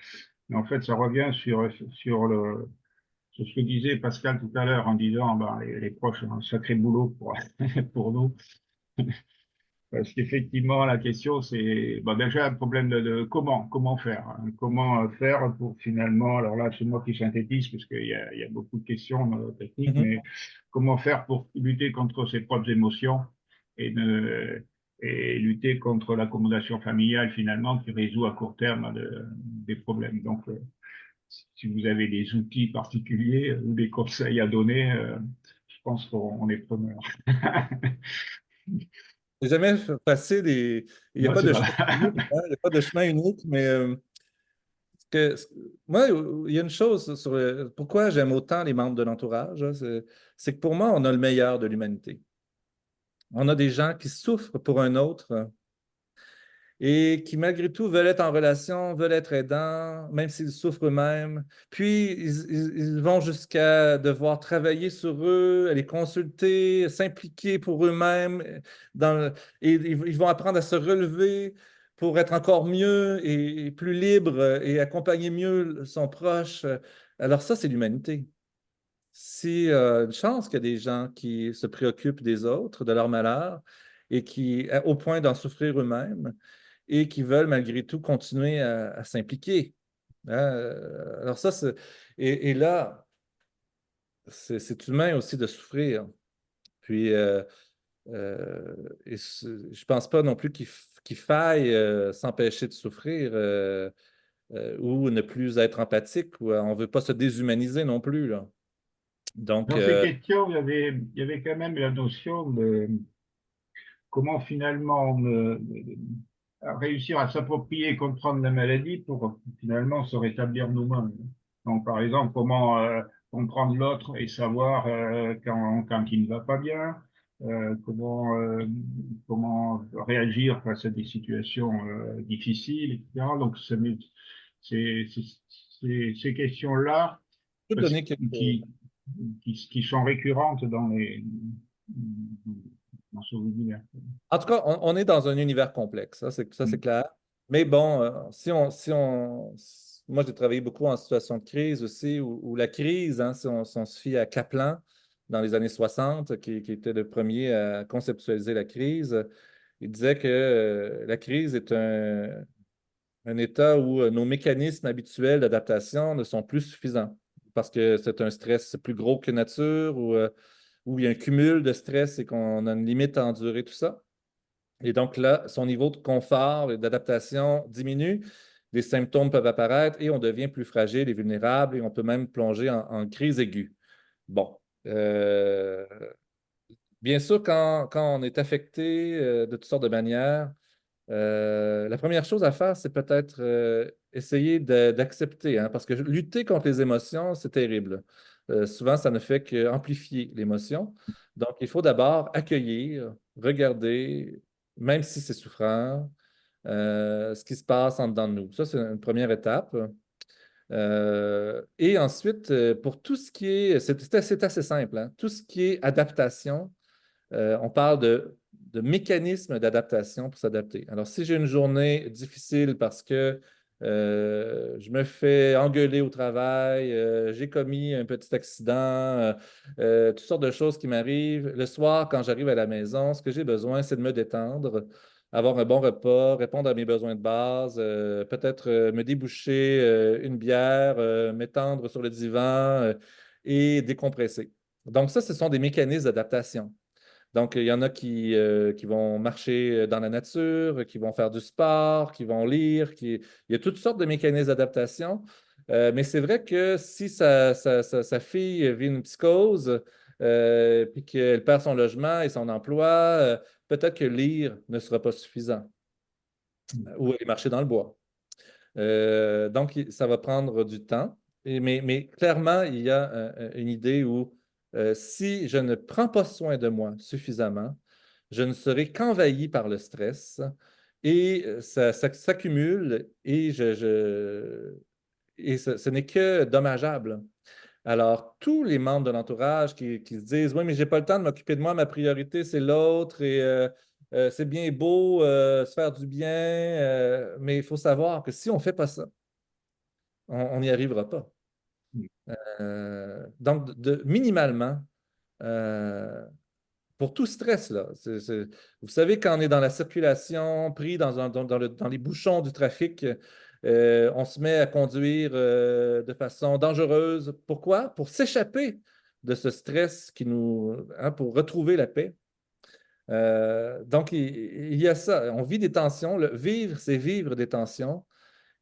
Mais en fait, ça revient sur ce que disait Pascal tout à l'heure en disant ben, les proches ont un sacré boulot pour nous. Parce qu'effectivement, la question, c'est bah, déjà un problème de comment faire, hein. Comment faire pour finalement, alors là, c'est moi qui synthétise, parce qu'il y a beaucoup de questions techniques, Mhm. mais comment faire pour lutter contre ses propres émotions et, ne, et lutter contre l'accommodation familiale, finalement, qui résout à court terme des problèmes. Donc, si vous avez des outils particuliers ou des conseils à donner, je pense qu'on est preneur. J'ai jamais passé des. Il n'y a Non, pas c'est de pas chemin unique, hein, il n'y a pas de chemin unique, mais moi, il y a une chose sur pourquoi j'aime autant les membres de l'entourage, hein, c'est que pour moi, on a le meilleur de l'humanité. On a des gens qui souffrent pour un autre et qui, malgré tout, veulent être en relation, veulent être aidants, même s'ils souffrent eux-mêmes. Puis, ils vont jusqu'à devoir travailler sur eux, les consulter, s'impliquer pour eux-mêmes, et ils vont apprendre à se relever pour être encore mieux et plus libre et accompagner mieux son proche. Alors ça, c'est l'humanité. C'est une chance qu'il y a des gens qui se préoccupent des autres, de leur malheur, et qui, au point d'en souffrir eux-mêmes, et qui veulent malgré tout continuer à s'impliquer. Hein. Alors ça, et là, c'est humain aussi de souffrir. Puis, je pense pas non plus qu'il faille s'empêcher de souffrir ou ne plus être empathique. Ou, on veut pas se déshumaniser non plus, là. Donc, Dans ces questions, il y avait quand même la notion de comment finalement réussir à s'approprier et comprendre la maladie pour finalement se rétablir nous-mêmes. Donc, par exemple, comment comprendre l'autre et savoir quand il ne va pas bien, comment réagir face à des situations difficiles, etc. Donc, ces questions-là Je peux donner quelques... qui, qui sont récurrentes dans ce webinaire. En tout cas, on est dans un univers complexe, ça c'est clair. Mais bon, moi j'ai travaillé beaucoup en situation de crise aussi, où la crise, hein, si on se fie à Kaplan dans les années 60, qui était le premier à conceptualiser la crise, il disait que la crise est un état où nos mécanismes habituels d'adaptation ne sont plus suffisants parce que c'est un stress plus gros que nature ou où il y a un cumul de stress et qu'on a une limite à endurer tout ça. Et donc là, son niveau de confort et d'adaptation diminue, des symptômes peuvent apparaître et on devient plus fragile et vulnérable et on peut même plonger en crise aiguë. Bon. Bien sûr, quand on est affecté de toutes sortes de manières, la première chose à faire, c'est peut-être essayer d'accepter, hein, parce que lutter contre les émotions, c'est terrible. Souvent, ça ne fait qu'amplifier l'émotion. Donc, il faut d'abord accueillir, regarder, même si c'est souffrant, ce qui se passe en dedans de nous. Ça, c'est une première étape. Et ensuite, pour tout ce qui est, c'est assez simple, hein, tout ce qui est adaptation, on parle de mécanismes d'adaptation pour s'adapter. Alors, si j'ai une journée difficile parce que je me fais engueuler au travail, j'ai commis un petit accident, toutes sortes de choses qui m'arrivent, le soir, quand j'arrive à la maison, ce que j'ai besoin, c'est de me détendre, avoir un bon repas, répondre à mes besoins de base, peut-être me déboucher une bière, m'étendre sur le divan et décompresser. Donc, ça, ce sont des mécanismes d'adaptation. Donc, il y en a qui vont marcher dans la nature, qui vont faire du sport, qui vont lire. Il y a toutes sortes de mécanismes d'adaptation. Mais c'est vrai que si sa fille vit une psychose, puis qu'elle perd son logement et son emploi, peut-être que lire ne sera pas suffisant. Ou aller marcher dans le bois. Donc, ça va prendre du temps. Mais clairement, il y a une idée où si je ne prends pas soin de moi suffisamment, je ne serai qu'envahi par le stress et ça s'accumule et ce n'est que dommageable. Alors, tous les membres de l'entourage qui se disent: oui, mais je n'ai pas le temps de m'occuper de moi, ma priorité, c'est l'autre et c'est bien beau se faire du bien, mais il faut savoir que si on ne fait pas ça, on n'y arrivera pas. Donc, minimalement, euh, pour tout stress, là, vous savez, quand on est dans la circulation, pris dans les bouchons du trafic, on se met à conduire de façon dangereuse. Pourquoi? Pour s'échapper de ce stress hein, pour retrouver la paix. Donc, il y a ça. On vit des tensions. Vivre, c'est vivre des tensions.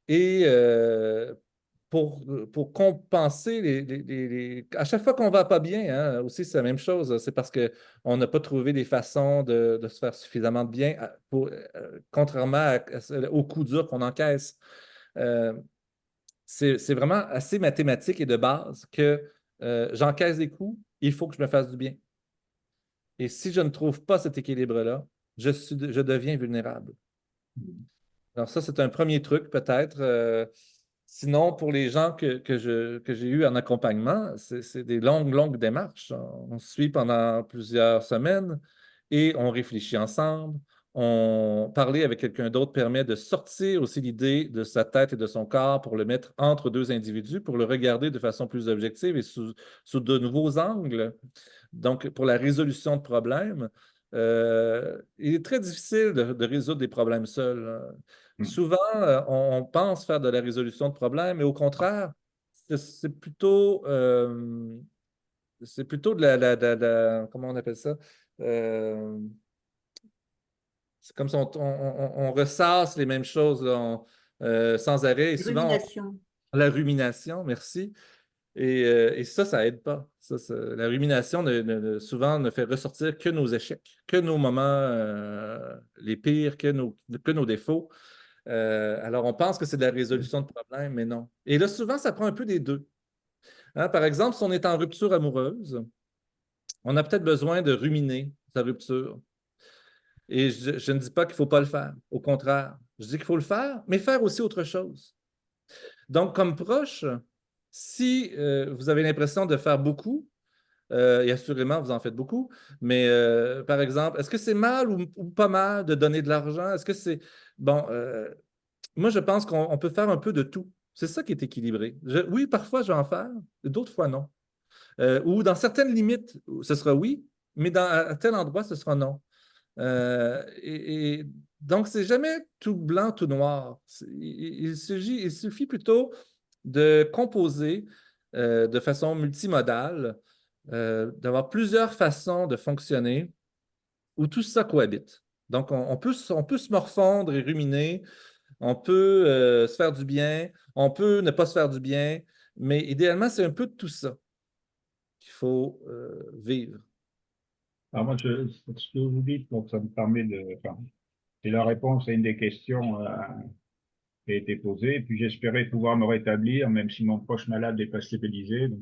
Et pour compenser à chaque fois qu'on ne va pas bien, hein, aussi c'est la même chose, c'est parce qu'on n'a pas trouvé des façons de se faire suffisamment de bien, contrairement au coup dur qu'on encaisse. Euh, c'est vraiment assez mathématique et de base que j'encaisse des coups, il faut que je me fasse du bien. Et si je ne trouve pas cet équilibre-là, je deviens vulnérable. Alors ça, c'est un premier truc peut-être. Sinon, pour les gens que j'ai eus en accompagnement, c'est des longues démarches. On se suit pendant plusieurs semaines et on réfléchit ensemble. Parler avec quelqu'un d'autre permet de sortir aussi l'idée de sa tête et de son corps pour le mettre entre deux individus, pour le regarder de façon plus objective et sous de nouveaux angles. Donc, pour la résolution de problèmes, il est très difficile de résoudre des problèmes seuls, hein. Souvent, on pense faire de la résolution de problèmes, mais au contraire, c'est plutôt comment on appelle ça? Euh, c'est comme si on ressasse les mêmes choses là, sans arrêt. Et souvent, Rumination. la rumination, merci. Et ça aide pas. La rumination souvent ne fait ressortir que nos échecs, que nos moments les pires, que nos défauts. Alors, on pense que c'est de la résolution de problèmes, mais non. Et là, souvent, ça prend un peu des deux. Hein, par exemple, si on est en rupture amoureuse, on a peut-être besoin de ruminer sa rupture. Et je ne dis pas qu'il ne faut pas le faire. Au contraire, je dis qu'il faut le faire, mais faire aussi autre chose. Donc, comme proche, si vous avez l'impression de faire beaucoup, et assurément, vous en faites beaucoup, mais par exemple, est-ce que c'est mal ou pas mal de donner de l'argent? Est-ce que c'est... Bon, moi, je pense qu'on peut faire un peu de tout. C'est ça qui est équilibré. Oui, parfois, je vais en faire, d'autres fois, non. Ou dans certaines limites, ce sera oui, mais à tel endroit, ce sera non. Et donc, c'est jamais tout blanc, tout noir. Il suffit plutôt de composer de façon multimodale, d'avoir plusieurs façons de fonctionner où tout ça cohabite. Donc, on peut se morfondre et ruminer, on peut se faire du bien, on peut ne pas se faire du bien, mais idéalement, c'est un peu de tout ça qu'il faut vivre. Alors moi, ce que vous dites, donc, ça me permet enfin, c'est la réponse à une des questions qui a été posée. Et puis j'espérais pouvoir me rétablir, même si mon proche malade n'est pas stabilisé. Donc,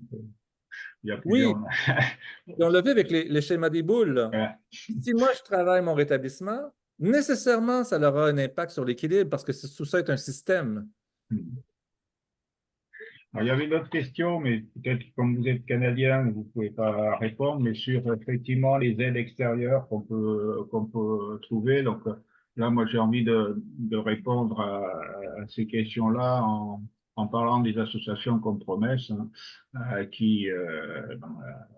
il y a plusieurs. Oui, et on l'a vu avec les schémas des boules. Voilà. Si moi, je travaille mon rétablissement, nécessairement, ça aura un impact sur l'équilibre parce que tout ça est un système. Alors, il y avait une autre question, mais peut-être comme vous êtes canadien, vous ne pouvez pas répondre, mais sur effectivement les aides extérieures qu'on peut trouver. Donc là, moi, j'ai envie de répondre à ces questions-là en parlant des associations comme Promesse, hein,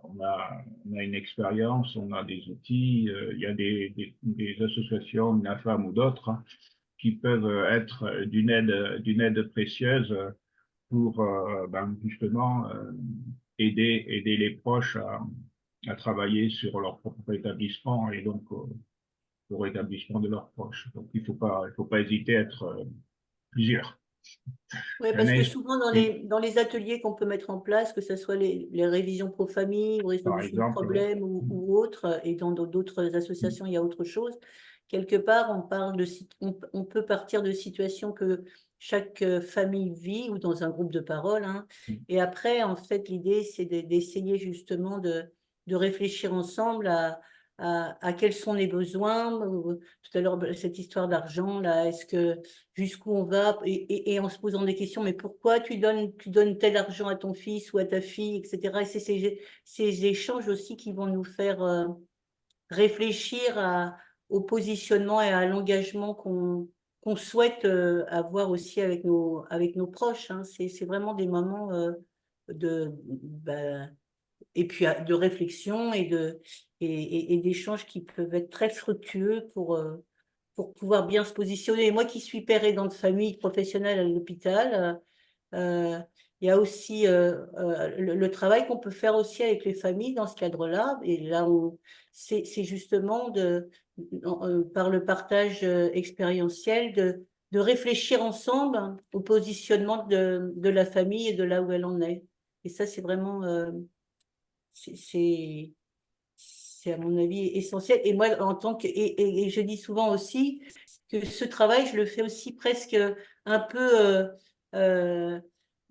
on a une expérience, on a des outils, il y a des associations, NAFAM ou d'autres, hein, qui peuvent être d'une aide précieuse pour justement aider les proches à travailler sur leur propre établissement et donc au rétablissement de leurs proches. Donc il faut pas hésiter à être plusieurs. Oui, parce que Anaïs, souvent oui, dans les ateliers qu'on peut mettre en place, que ce soit les révisions pro famille ou par résolution de exemple, problèmes ou autres, et dans d'autres associations, il y a autre chose. Quelque part, on peut partir de situations que chaque famille vit ou dans un groupe de parole, hein. Et après, en fait, l'idée, c'est d'essayer justement de réfléchir ensemble à quels sont les besoins. Tout à l'heure, cette histoire d'argent, là, est-ce que jusqu'où on va et en se posant des questions, mais pourquoi tu donnes tel argent à ton fils ou à ta fille, etc. Et c'est ces échanges aussi qui vont nous faire réfléchir au positionnement et à l'engagement qu'on souhaite avoir aussi avec nos proches, hein. C'est vraiment des moments et puis de réflexion et d'échanges qui peuvent être très fructueux pour pouvoir bien se positionner. Et moi qui suis père aidant de famille professionnelle à l'hôpital, il y a aussi le travail qu'on peut faire aussi avec les familles dans ce cadre-là. Et là, c'est justement par le partage expérientiel de réfléchir ensemble au positionnement de la famille et de là où elle en est. Et ça, c'est vraiment, c'est, c'est à mon avis essentiel. Et moi, en tant que, et je dis souvent aussi que ce travail, je le fais aussi presque un peu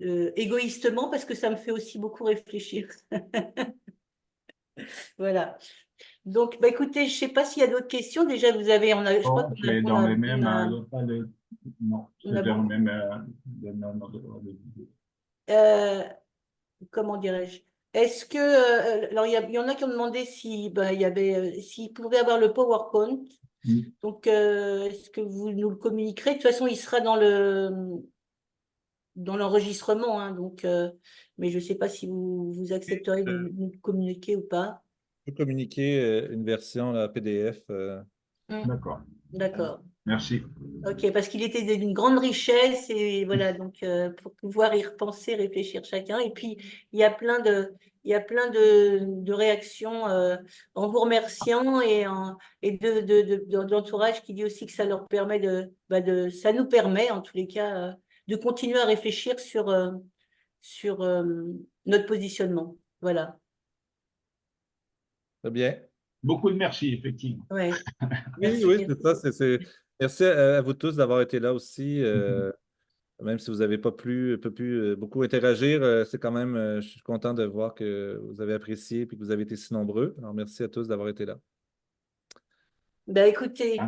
égoïstement parce que ça me fait aussi beaucoup réfléchir. Voilà. Donc, bah, écoutez, je sais pas s'il y a d'autres questions. Déjà, je crois bon, qu'on c'est dans le même, il y a pas de, non, on c'est a dans le beaucoup. même, Euh, comment dirais-je? Est-ce que, alors il y en a qui ont demandé si, ben, il y avait, s'ils pouvaient avoir le PowerPoint. Donc, est-ce que vous nous le communiquerez? De toute façon, il sera dans l'enregistrement, hein, donc, mais je ne sais pas si vous accepteriez de nous le communiquer ou pas. Je peux communiquer une version là, PDF. D'accord. D'accord. Merci. Ok, parce qu'il était d'une grande richesse et voilà, donc pour pouvoir y repenser, réfléchir chacun. Et puis, il y a plein de réactions en vous remerciant et d'entourage qui dit aussi que ça leur permet ça nous permet en tous les cas de continuer à réfléchir sur notre positionnement. Voilà. Très bien. Beaucoup de merci, effectivement. Ouais. Oui, Merci oui, bien. c'est ça. Merci à vous tous d'avoir été là aussi. Même si vous n'avez pas pu beaucoup interagir, c'est quand même, je suis content de voir que vous avez apprécié et que vous avez été si nombreux. Alors, merci à tous d'avoir été là. Ben, écoutez,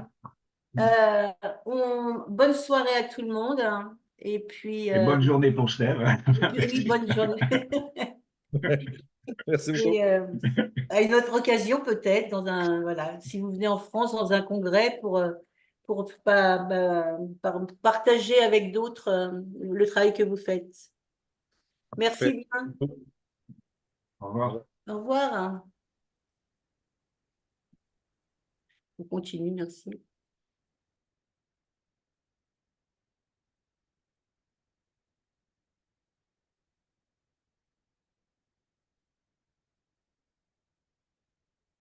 Hein. bonne soirée à tout le monde, hein. Et puis, Et bonne journée pour Steve. oui, bonne journée. Merci beaucoup. Et à une autre occasion, peut-être, voilà, si vous venez en France dans un congrès pour partager avec d'autres le travail que vous faites. Merci Parfait. bien. Au revoir. Au revoir. On continue, merci.